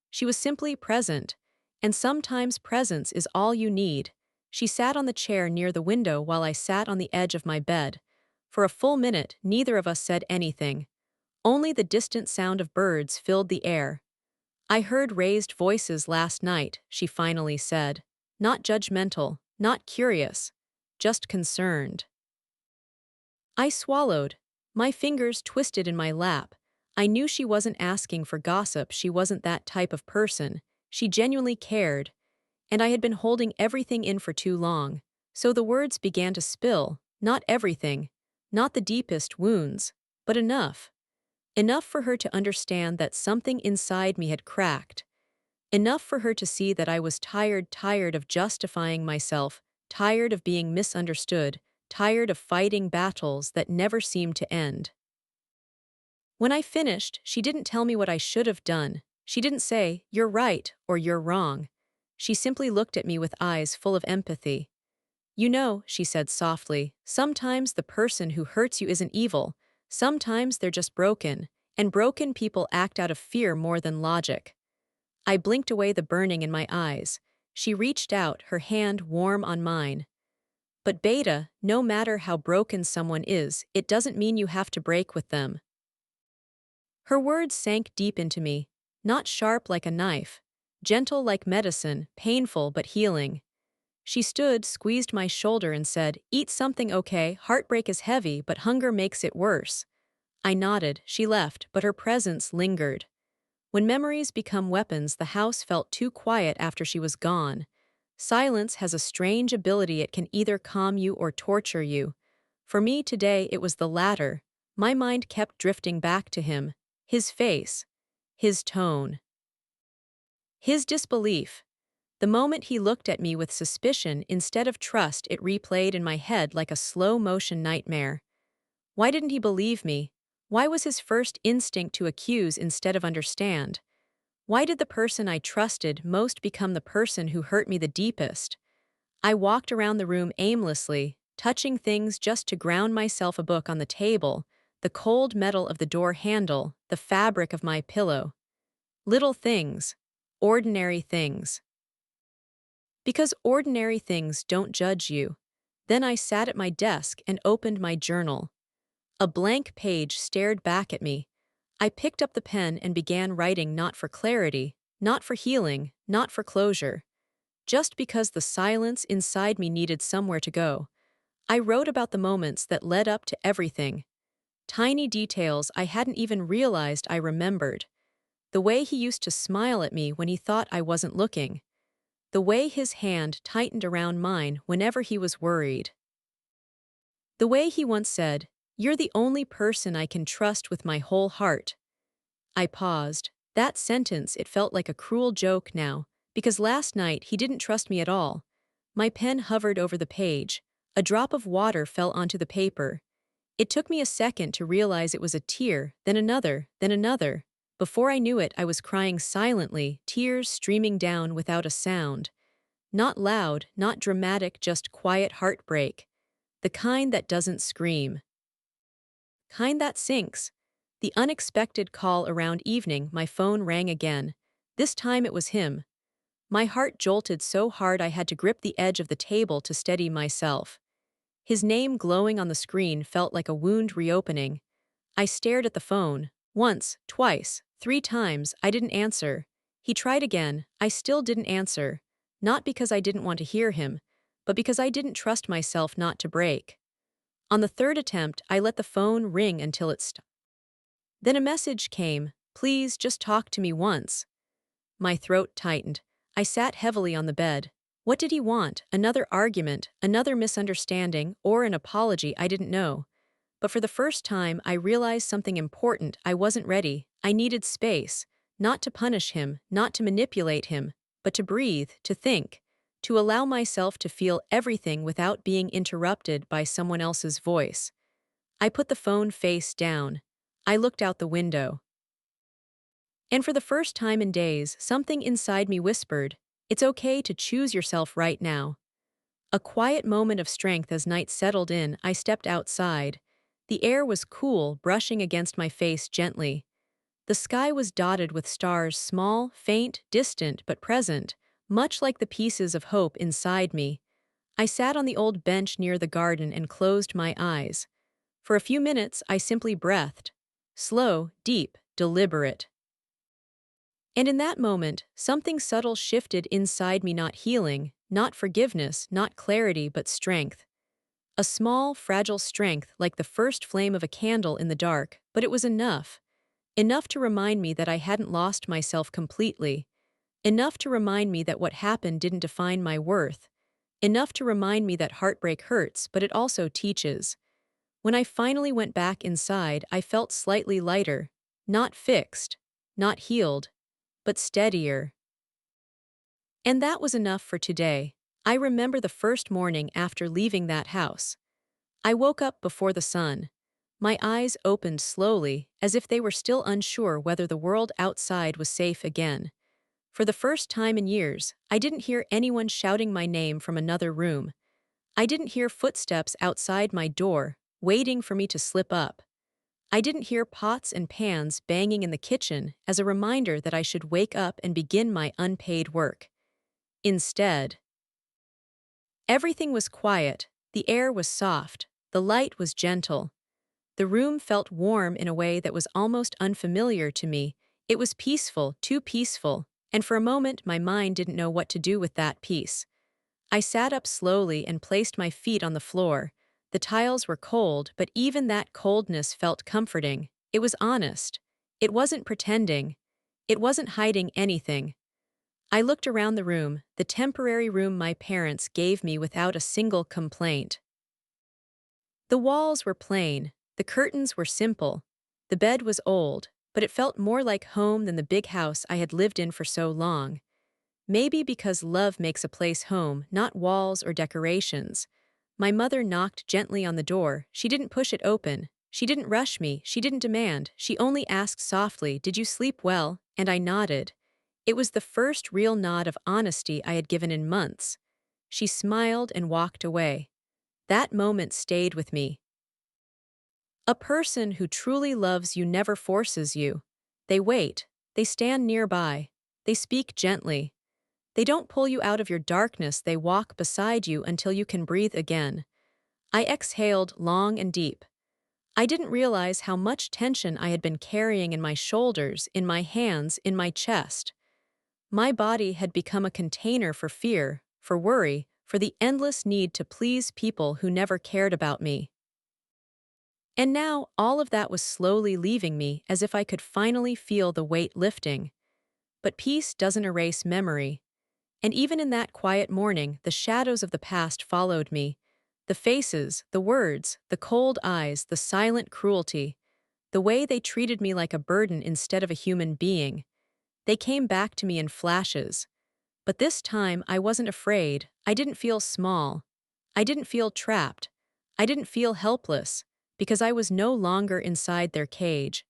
She was simply present, and sometimes presence is all you need. She sat on the chair near the window while I sat on the edge of my bed. For a full minute, neither of us said anything. Only the distant sound of birds filled the air. I heard raised voices last night, she finally said. Not judgmental, not curious, just concerned. I swallowed. My fingers twisted in my lap. I knew she wasn't asking for gossip. She wasn't that type of person. She genuinely cared. And I had been holding everything in for too long. So the words began to spill. Not everything, not the deepest wounds, but enough. Enough for her to understand that something inside me had cracked. Enough for her to see that I was tired of justifying myself, tired of being misunderstood, tired of fighting battles that never seemed to end. When I finished, she didn't tell me what I should have done. She didn't say, "You're right," or "You're wrong." She simply looked at me with eyes full of empathy. "You know," she said softly, "sometimes the person who hurts you isn't evil. Sometimes they're just broken, and broken people act out of fear more than logic." I blinked away the burning in my eyes. She reached out, her hand warm on mine. "But Beta, no matter how broken someone is, it doesn't mean you have to break with them." Her words sank deep into me, not sharp like a knife, gentle like medicine, painful but healing. She stood, squeezed my shoulder and said, "Eat something, okay? Heartbreak is heavy, but hunger makes it worse." I nodded. She left, but her presence lingered. When memories become weapons, the house felt too quiet after she was gone. Silence has a strange ability; it can either calm you or torture you. For me today, it was the latter. My mind kept drifting back to him, his face, his tone, his disbelief. The moment he looked at me with suspicion instead of trust, it replayed in my head like a slow-motion nightmare. Why didn't he believe me? Why was his first instinct to accuse instead of understand? Why did the person I trusted most become the person who hurt me the deepest? I walked around the room aimlessly, touching things just to ground myself: a book on the table, the cold metal of the door handle, the fabric of my pillow. Little things, ordinary things. Because ordinary things don't judge you. Then I sat at my desk and opened my journal. A blank page stared back at me. I picked up the pen and began writing, not for clarity, not for healing, not for closure. Just because the silence inside me needed somewhere to go. I wrote about the moments that led up to everything. Tiny details I hadn't even realized I remembered. The way he used to smile at me when he thought I wasn't looking. The way his hand tightened around mine whenever he was worried. The way he once said, "You're the only person I can trust with my whole heart." I paused. That sentence, it felt like a cruel joke now, because last night he didn't trust me at all. My pen hovered over the page. A drop of water fell onto the paper. It took me a second to realize it was a tear, then another, then another. Before I knew it, I was crying silently, tears streaming down without a sound. Not loud, not dramatic, just quiet heartbreak. The kind that doesn't scream. Kind that sinks. The unexpected call around evening, my phone rang again. This time it was him. My heart jolted so hard I had to grip the edge of the table to steady myself. His name glowing on the screen felt like a wound reopening. I stared at the phone. Once, twice, 3 times, I didn't answer. He tried again. I still didn't answer. Not because I didn't want to hear him, but because I didn't trust myself not to break. On the third attempt, I let the phone ring until it stopped. Then a message came: "Please just talk to me once." My throat tightened. I sat heavily on the bed. What did he want? Another argument, another misunderstanding, or an apology? I didn't know. But for the first time, I realized something important. I wasn't ready. I needed space. Not to punish him, not to manipulate him, but to breathe, to think, to allow myself to feel everything without being interrupted by someone else's voice. I put the phone face down. I looked out the window. And for the first time in days, something inside me whispered, "It's okay to choose yourself right now." A quiet moment of strength as night settled in. I stepped outside. The air was cool, brushing against my face gently. The sky was dotted with stars, small, faint, distant, but present, much like the pieces of hope inside me. I sat on the old bench near the garden and closed my eyes. For a few minutes, I simply breathed. Slow, deep, deliberate. And in that moment, something subtle shifted inside me: not healing, not forgiveness, not clarity, but strength. A small, fragile strength, like the first flame of a candle in the dark, but it was enough. Enough to remind me that I hadn't lost myself completely. Enough to remind me that what happened didn't define my worth. Enough to remind me that heartbreak hurts, but it also teaches. When I finally went back inside, I felt slightly lighter, not fixed, not healed, but steadier. And that was enough for today. I remember the first morning after leaving that house. I woke up before the sun. My eyes opened slowly, as if they were still unsure whether the world outside was safe again. For the first time in years, I didn't hear anyone shouting my name from another room. I didn't hear footsteps outside my door, waiting for me to slip up. I didn't hear pots and pans banging in the kitchen as a reminder that I should wake up and begin my unpaid work. Instead, everything was quiet, the air was soft, the light was gentle. The room felt warm in a way that was almost unfamiliar to me. It was peaceful, too peaceful, and for a moment my mind didn't know what to do with that peace. I sat up slowly and placed my feet on the floor. The tiles were cold, but even that coldness felt comforting. It was honest. It wasn't pretending. It wasn't hiding anything. I looked around the room, the temporary room my parents gave me without a single complaint. The walls were plain, the curtains were simple, the bed was old, but it felt more like home than the big house I had lived in for so long. Maybe because love makes a place home, not walls or decorations. My mother knocked gently on the door. She didn't push it open. She didn't rush me. She didn't demand. She only asked softly, "Did you sleep well?" And I nodded. It was the first real nod of honesty I had given in months. She smiled and walked away. That moment stayed with me. A person who truly loves you never forces you. They wait. They stand nearby. They speak gently. They don't pull you out of your darkness, they walk beside you until you can breathe again. I exhaled long and deep. I didn't realize how much tension I had been carrying in my shoulders, in my hands, in my chest. My body had become a container for fear, for worry, for the endless need to please people who never cared about me. And now all of that was slowly leaving me as if I could finally feel the weight lifting. But peace doesn't erase memory. And even in that quiet morning, the shadows of the past followed me. The faces, the words, the cold eyes, the silent cruelty. The way they treated me like a burden instead of a human being. They came back to me in flashes. But this time I wasn't afraid. I didn't feel small. I didn't feel trapped. I didn't feel helpless, because I was no longer inside their cage.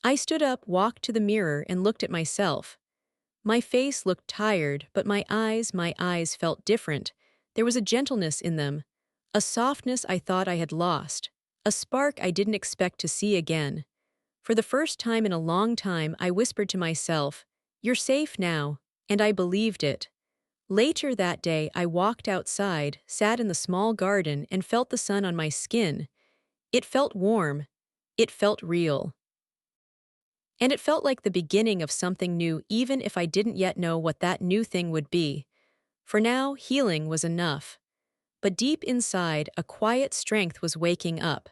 I stood up, walked to the mirror, and looked at myself. My face looked tired, but my eyes felt different. There was a gentleness in them, a softness I thought I had lost, a spark I didn't expect to see again. For the first time in a long time, I whispered to myself, "You're safe now," and I believed it. Later that day, I walked outside, sat in the small garden, and felt the sun on my skin. It felt warm. It felt real. And it felt like the beginning of something new, even if I didn't yet know what that new thing would be. For now, healing was enough. But deep inside, a quiet strength was waking up.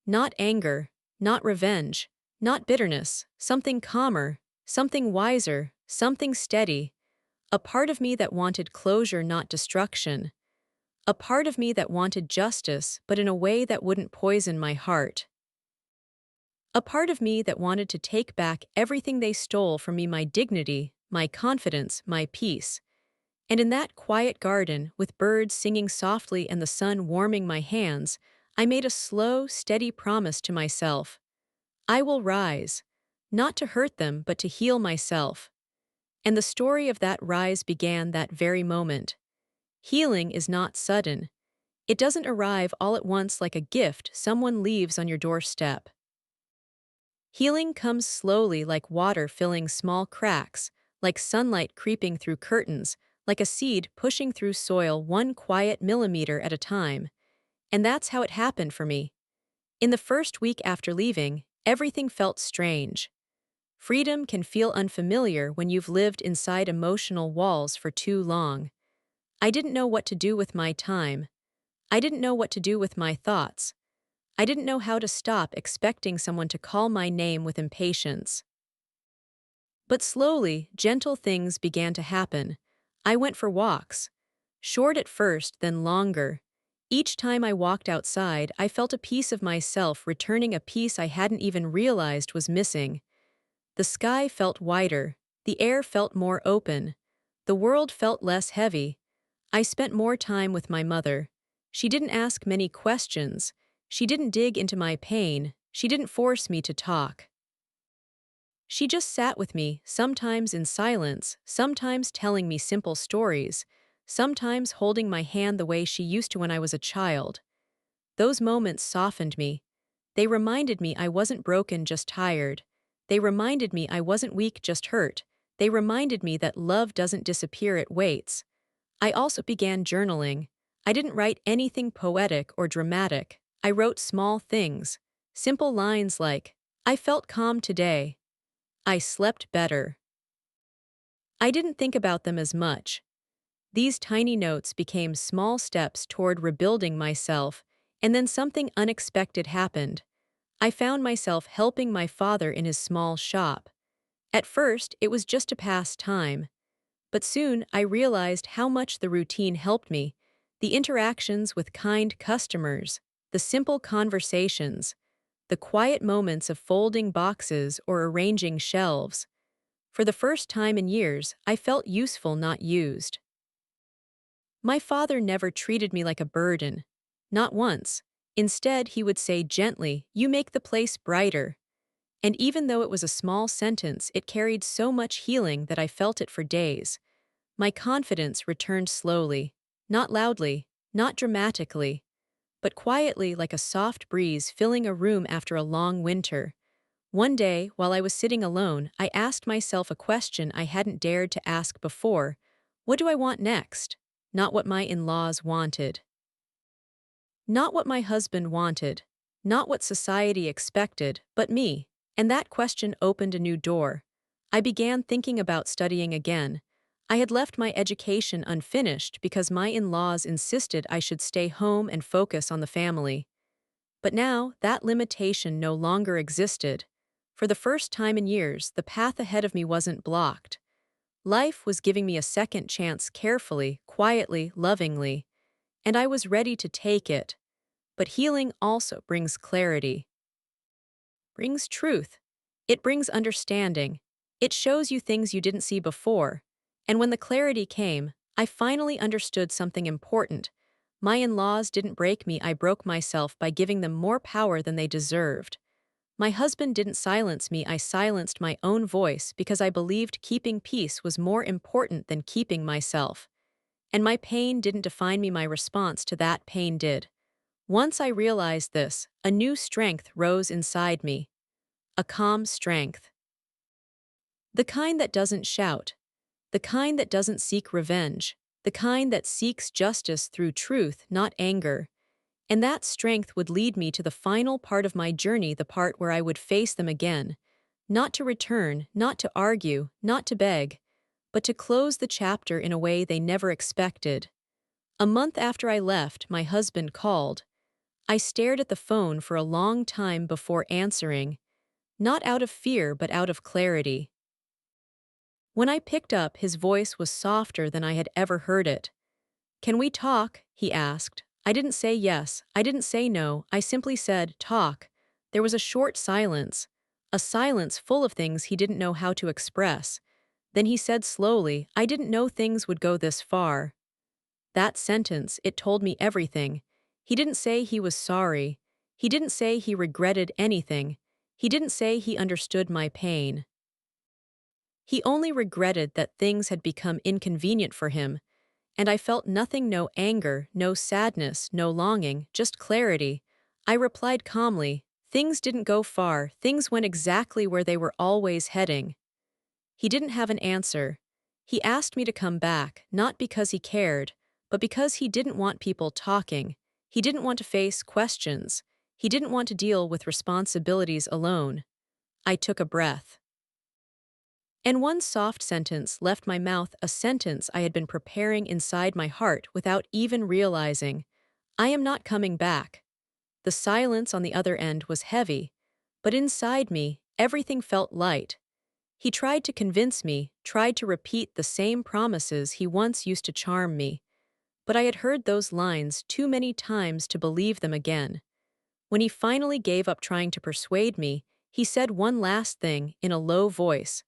Not anger, not revenge, not bitterness, something calmer, something wiser, something steady. A part of me that wanted closure, not destruction. A part of me that wanted justice, but in a way that wouldn't poison my heart. A part of me that wanted to take back everything they stole from me, my dignity, my confidence, my peace. And in that quiet garden, with birds singing softly and the sun warming my hands, I made a slow, steady promise to myself. I will rise, not to hurt them, but to heal myself. And the story of that rise began that very moment. Healing is not sudden. It doesn't arrive all at once like a gift someone leaves on your doorstep. Healing comes slowly, like water filling small cracks, like sunlight creeping through curtains, like a seed pushing through soil one quiet millimeter at a time. And that's how it happened for me. In the first week after leaving, everything felt strange. Freedom can feel unfamiliar when you've lived inside emotional walls for too long. I didn't know what to do with my time. I didn't know what to do with my thoughts. I didn't know how to stop expecting someone to call my name with impatience. But slowly, gentle things began to happen. I went for walks. Short at first, then longer. Each time I walked outside, I felt a piece of myself returning, a piece I hadn't even realized was missing. The sky felt wider, the air felt more open, the world felt less heavy. I spent more time with my mother. She didn't ask many questions. She didn't dig into my pain. She didn't force me to talk. She just sat with me, sometimes in silence, sometimes telling me simple stories, sometimes holding my hand the way she used to when I was a child. Those moments softened me. They reminded me I wasn't broken, just tired. They reminded me I wasn't weak, just hurt. They reminded me that love doesn't disappear, it waits. I also began journaling. I didn't write anything poetic or dramatic. I wrote small things. Simple lines like, "I felt calm today. I slept better." I didn't think about them as much. These tiny notes became small steps toward rebuilding myself, and then something unexpected happened. I found myself helping my father in his small shop. At first, it was just to pass time. But soon I realized how much the routine helped me, the interactions with kind customers, the simple conversations, the quiet moments of folding boxes or arranging shelves. For the first time in years, I felt useful, not used. My father never treated me like a burden. Not once. Instead, he would say gently, "You make the place brighter." And even though it was a small sentence, it carried so much healing that I felt it for days. My confidence returned slowly, not loudly, not dramatically, but quietly, like a soft breeze filling a room after a long winter. One day, while I was sitting alone, I asked myself a question I hadn't dared to ask before. What do I want next? Not what my in-laws wanted. Not what my husband wanted. Not what society expected, but me. And that question opened a new door. I began thinking about studying again. I had left my education unfinished because my in-laws insisted I should stay home and focus on the family. But now, that limitation no longer existed. For the first time in years, the path ahead of me wasn't blocked. Life was giving me a second chance, carefully, quietly, lovingly. And I was ready to take it. But healing also brings clarity, brings truth. It brings understanding. It shows you things you didn't see before. And when the clarity came, I finally understood something important. My in-laws didn't break me, I broke myself by giving them more power than they deserved. My husband didn't silence me, I silenced my own voice because I believed keeping peace was more important than keeping myself. And my pain didn't define me, my response to that pain did. Once I realized this, a new strength rose inside me. A calm strength. The kind that doesn't shout. The kind that doesn't seek revenge. The kind that seeks justice through truth, not anger. And that strength would lead me to the final part of my journey, the part where I would face them again. Not to return, not to argue, not to beg, but to close the chapter in a way they never expected. A month after I left, my husband called. I stared at the phone for a long time before answering, not out of fear but out of clarity. When I picked up, his voice was softer than I had ever heard it. "Can we talk?" he asked. I didn't say yes, I didn't say no, I simply said, "Talk." There was a short silence, a silence full of things he didn't know how to express. Then he said slowly, "I didn't know things would go this far." That sentence, it told me everything. He didn't say he was sorry. He didn't say he regretted anything. He didn't say he understood my pain. He only regretted that things had become inconvenient for him, and I felt nothing, no anger, no sadness, no longing, just clarity. I replied calmly, "Things didn't go far, things went exactly where they were always heading." He didn't have an answer. He asked me to come back, not because he cared, but because he didn't want people talking. He didn't want to face questions. He didn't want to deal with responsibilities alone. I took a breath. And one soft sentence left my mouth, a sentence I had been preparing inside my heart without even realizing. "I am not coming back." The silence on the other end was heavy, but inside me, everything felt light. He tried to convince me, tried to repeat the same promises he once used to charm me. but I had heard those lines too many times to believe them again. When he finally gave up trying to persuade me, he said one last thing in a low voice.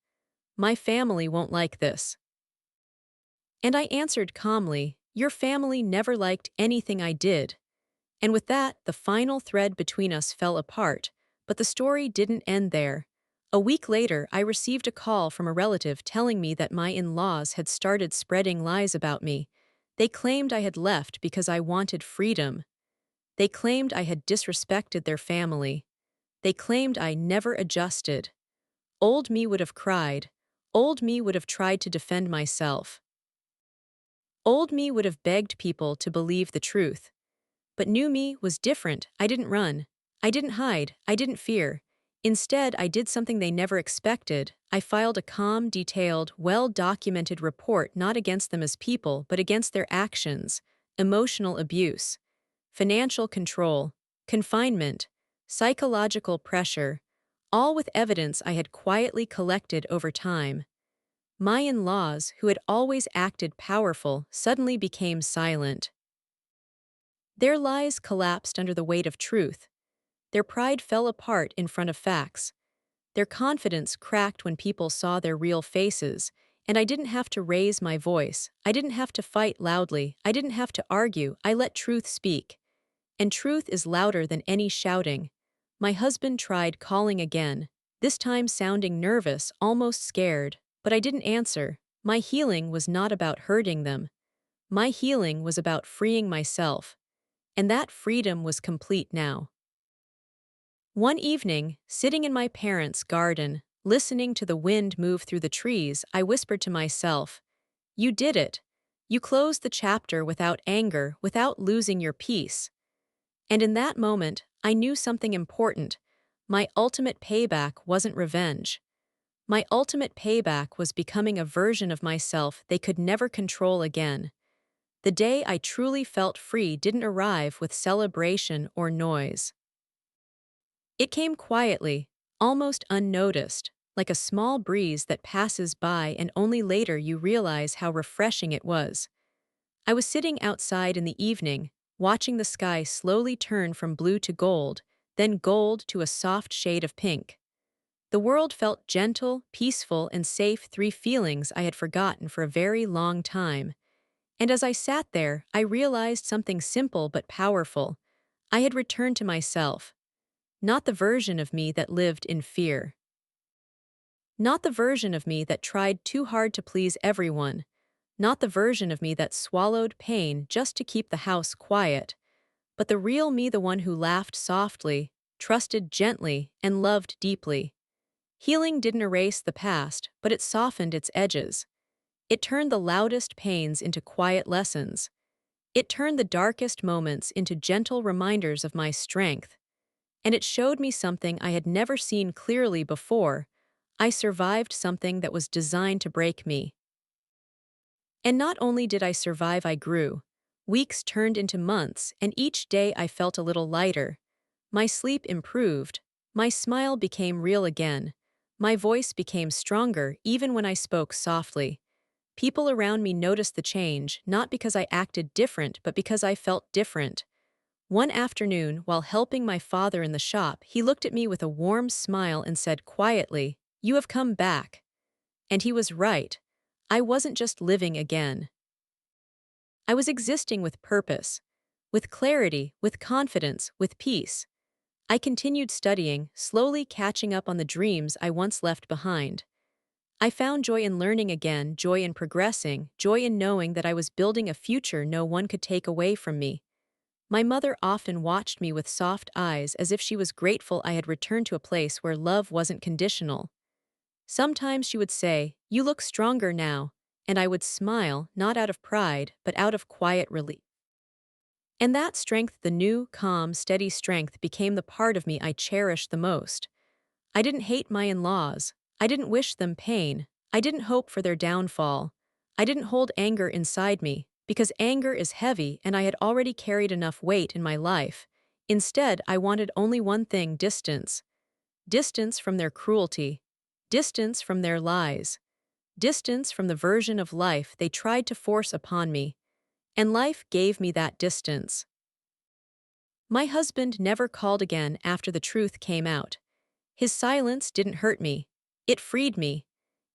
My family won't like this. And I answered calmly, your family never liked anything I did. And with that, the final thread between us fell apart, but the story didn't end there. A week later, I received a call from a relative telling me that my in-laws had started spreading lies about me. They claimed I had left because I wanted freedom. They claimed I had disrespected their family. They claimed I never adjusted. Old me would have cried. Old me would have tried to defend myself. Old me would have begged people to believe the truth. But new me was different. I didn't run. I didn't hide. I didn't fear. Instead, I did something they never expected. I filed a calm, detailed, well-documented report not against them as people, but against their actions, emotional abuse, financial control, confinement, psychological pressure, all with evidence I had quietly collected over time. My in-laws, who had always acted powerful, suddenly became silent. Their lies collapsed under the weight of truth. Their pride fell apart in front of facts. Their confidence cracked when people saw their real faces, and I didn't have to raise my voice. I didn't have to fight loudly. I didn't have to argue. I let truth speak. And truth is louder than any shouting. My husband tried calling again, this time sounding nervous, almost scared, but I didn't answer. My healing was not about hurting them. My healing was about freeing myself. And that freedom was complete now. One evening, sitting in my parents' garden, listening to the wind move through the trees, I whispered to myself, you did it. You closed the chapter without anger, without losing your peace. And in that moment, I knew something important. My ultimate payback wasn't revenge. My ultimate payback was becoming a version of myself they could never control again. The day I truly felt free didn't arrive with celebration or noise. It came quietly, almost unnoticed, like a small breeze that passes by and only later you realize how refreshing it was. I was sitting outside in the evening, watching the sky slowly turn from blue to gold, then gold to a soft shade of pink. The world felt gentle, peaceful, and safe, three feelings I had forgotten for a very long time. And as I sat there, I realized something simple but powerful. I had returned to myself. Not the version of me that lived in fear. Not the version of me that tried too hard to please everyone. Not the version of me that swallowed pain just to keep the house quiet. But the real me, the one who laughed softly, trusted gently, and loved deeply. Healing didn't erase the past, but it softened its edges. It turned the loudest pains into quiet lessons. It turned the darkest moments into gentle reminders of my strength. And it showed me something I had never seen clearly before. I survived something that was designed to break me. And not only did I survive, I grew. Weeks turned into months, and each day I felt a little lighter. My sleep improved. My smile became real again. My voice became stronger even when I spoke softly. People around me noticed the change, not because I acted different, but because I felt different. One afternoon, while helping my father in the shop, he looked at me with a warm smile and said quietly, "You have come back." And he was right. I wasn't just living again. I was existing with purpose, with clarity, with confidence, with peace. I continued studying, slowly catching up on the dreams I once left behind. I found joy in learning again, joy in progressing, joy in knowing that I was building a future no one could take away from me. My mother often watched me with soft eyes as if she was grateful I had returned to a place where love wasn't conditional. Sometimes she would say, "You look stronger now," and I would smile, not out of pride, but out of quiet relief. And that strength, the new, calm, steady strength, became the part of me I cherished the most. I didn't hate my in-laws. I didn't wish them pain. I didn't hope for their downfall. I didn't hold anger inside me, because anger is heavy and I had already carried enough weight in my life. Instead, I wanted only one thing: distance. Distance from their cruelty. Distance from their lies. Distance from the version of life they tried to force upon me. And life gave me that distance. My husband never called again after the truth came out. His silence didn't hurt me. It freed me.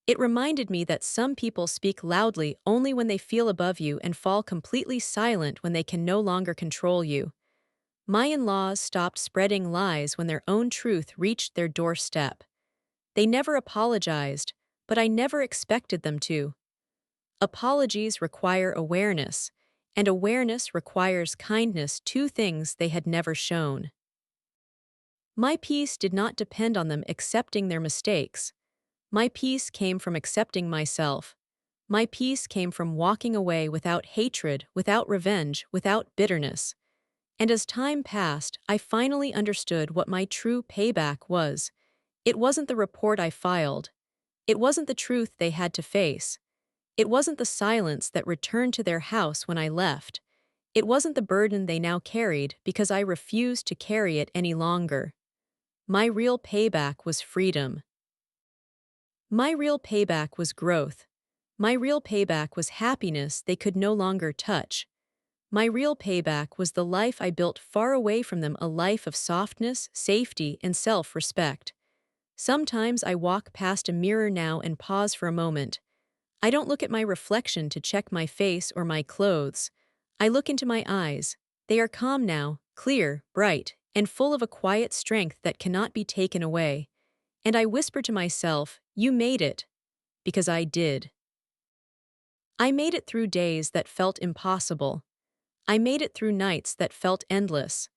It reminded me that some people speak loudly only when they feel above you and fall completely silent when they can no longer control you. My in-laws stopped spreading lies when their own truth reached their doorstep. They never apologized, but I never expected them to. Apologies require awareness, and awareness requires kindness, two things they had never shown. My peace did not depend on them accepting their mistakes. My peace came from accepting myself. My peace came from walking away without hatred, without revenge, without bitterness. And as time passed, I finally understood what my true payback was. It wasn't the report I filed. It wasn't the truth they had to face. It wasn't the silence that returned to their house when I left. It wasn't the burden they now carried because I refused to carry it any longer. My real payback was freedom. My real payback was growth. My real payback was happiness they could no longer touch. My real payback was the life I built far away from them, a life of softness, safety, and self-respect. Sometimes I walk past a mirror now and pause for a moment. I don't look at my reflection to check my face or my clothes. I look into my eyes. They are calm now, clear, bright, and full of a quiet strength that cannot be taken away. And I whisper to myself, "You made it." Because I did. I made it through days that felt impossible. I made it through nights that felt endless.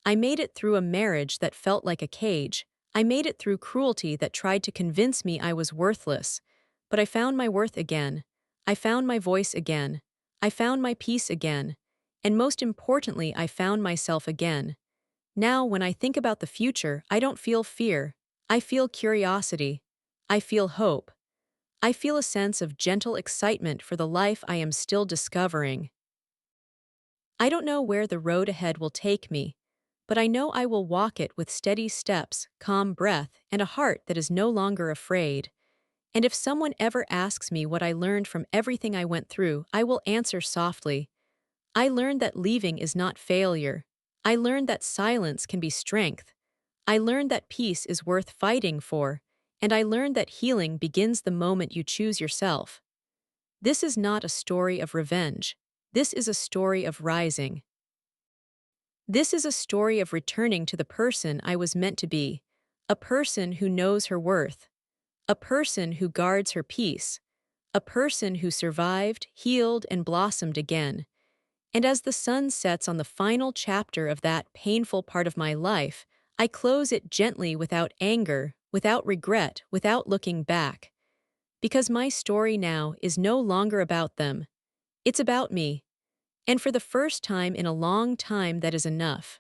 I made it through a marriage that felt like a cage. I made it through cruelty that tried to convince me I was worthless. But I found my worth again. I found my voice again. I found my peace again. And most importantly, I found myself again. Now, when I think about the future, I don't feel fear. I feel curiosity. I feel hope. I feel a sense of gentle excitement for the life I am still discovering. I don't know where the road ahead will take me, but I know I will walk it with steady steps, calm breath, and a heart that is no longer afraid. And if someone ever asks me what I learned from everything I went through, I will answer softly. I learned that leaving is not failure. I learned that silence can be strength. I learned that peace is worth fighting for. And I learned that healing begins the moment you choose yourself. This is not a story of revenge. This is a story of rising. This is a story of returning to the person I was meant to be, a person who knows her worth, a person who guards her peace, a person who survived, healed, and blossomed again. And as the sun sets on the final chapter of that painful part of my life, I close it gently without anger, without regret, without looking back. Because my story now is no longer about them. It's about me. And for the first time in a long time, that is enough.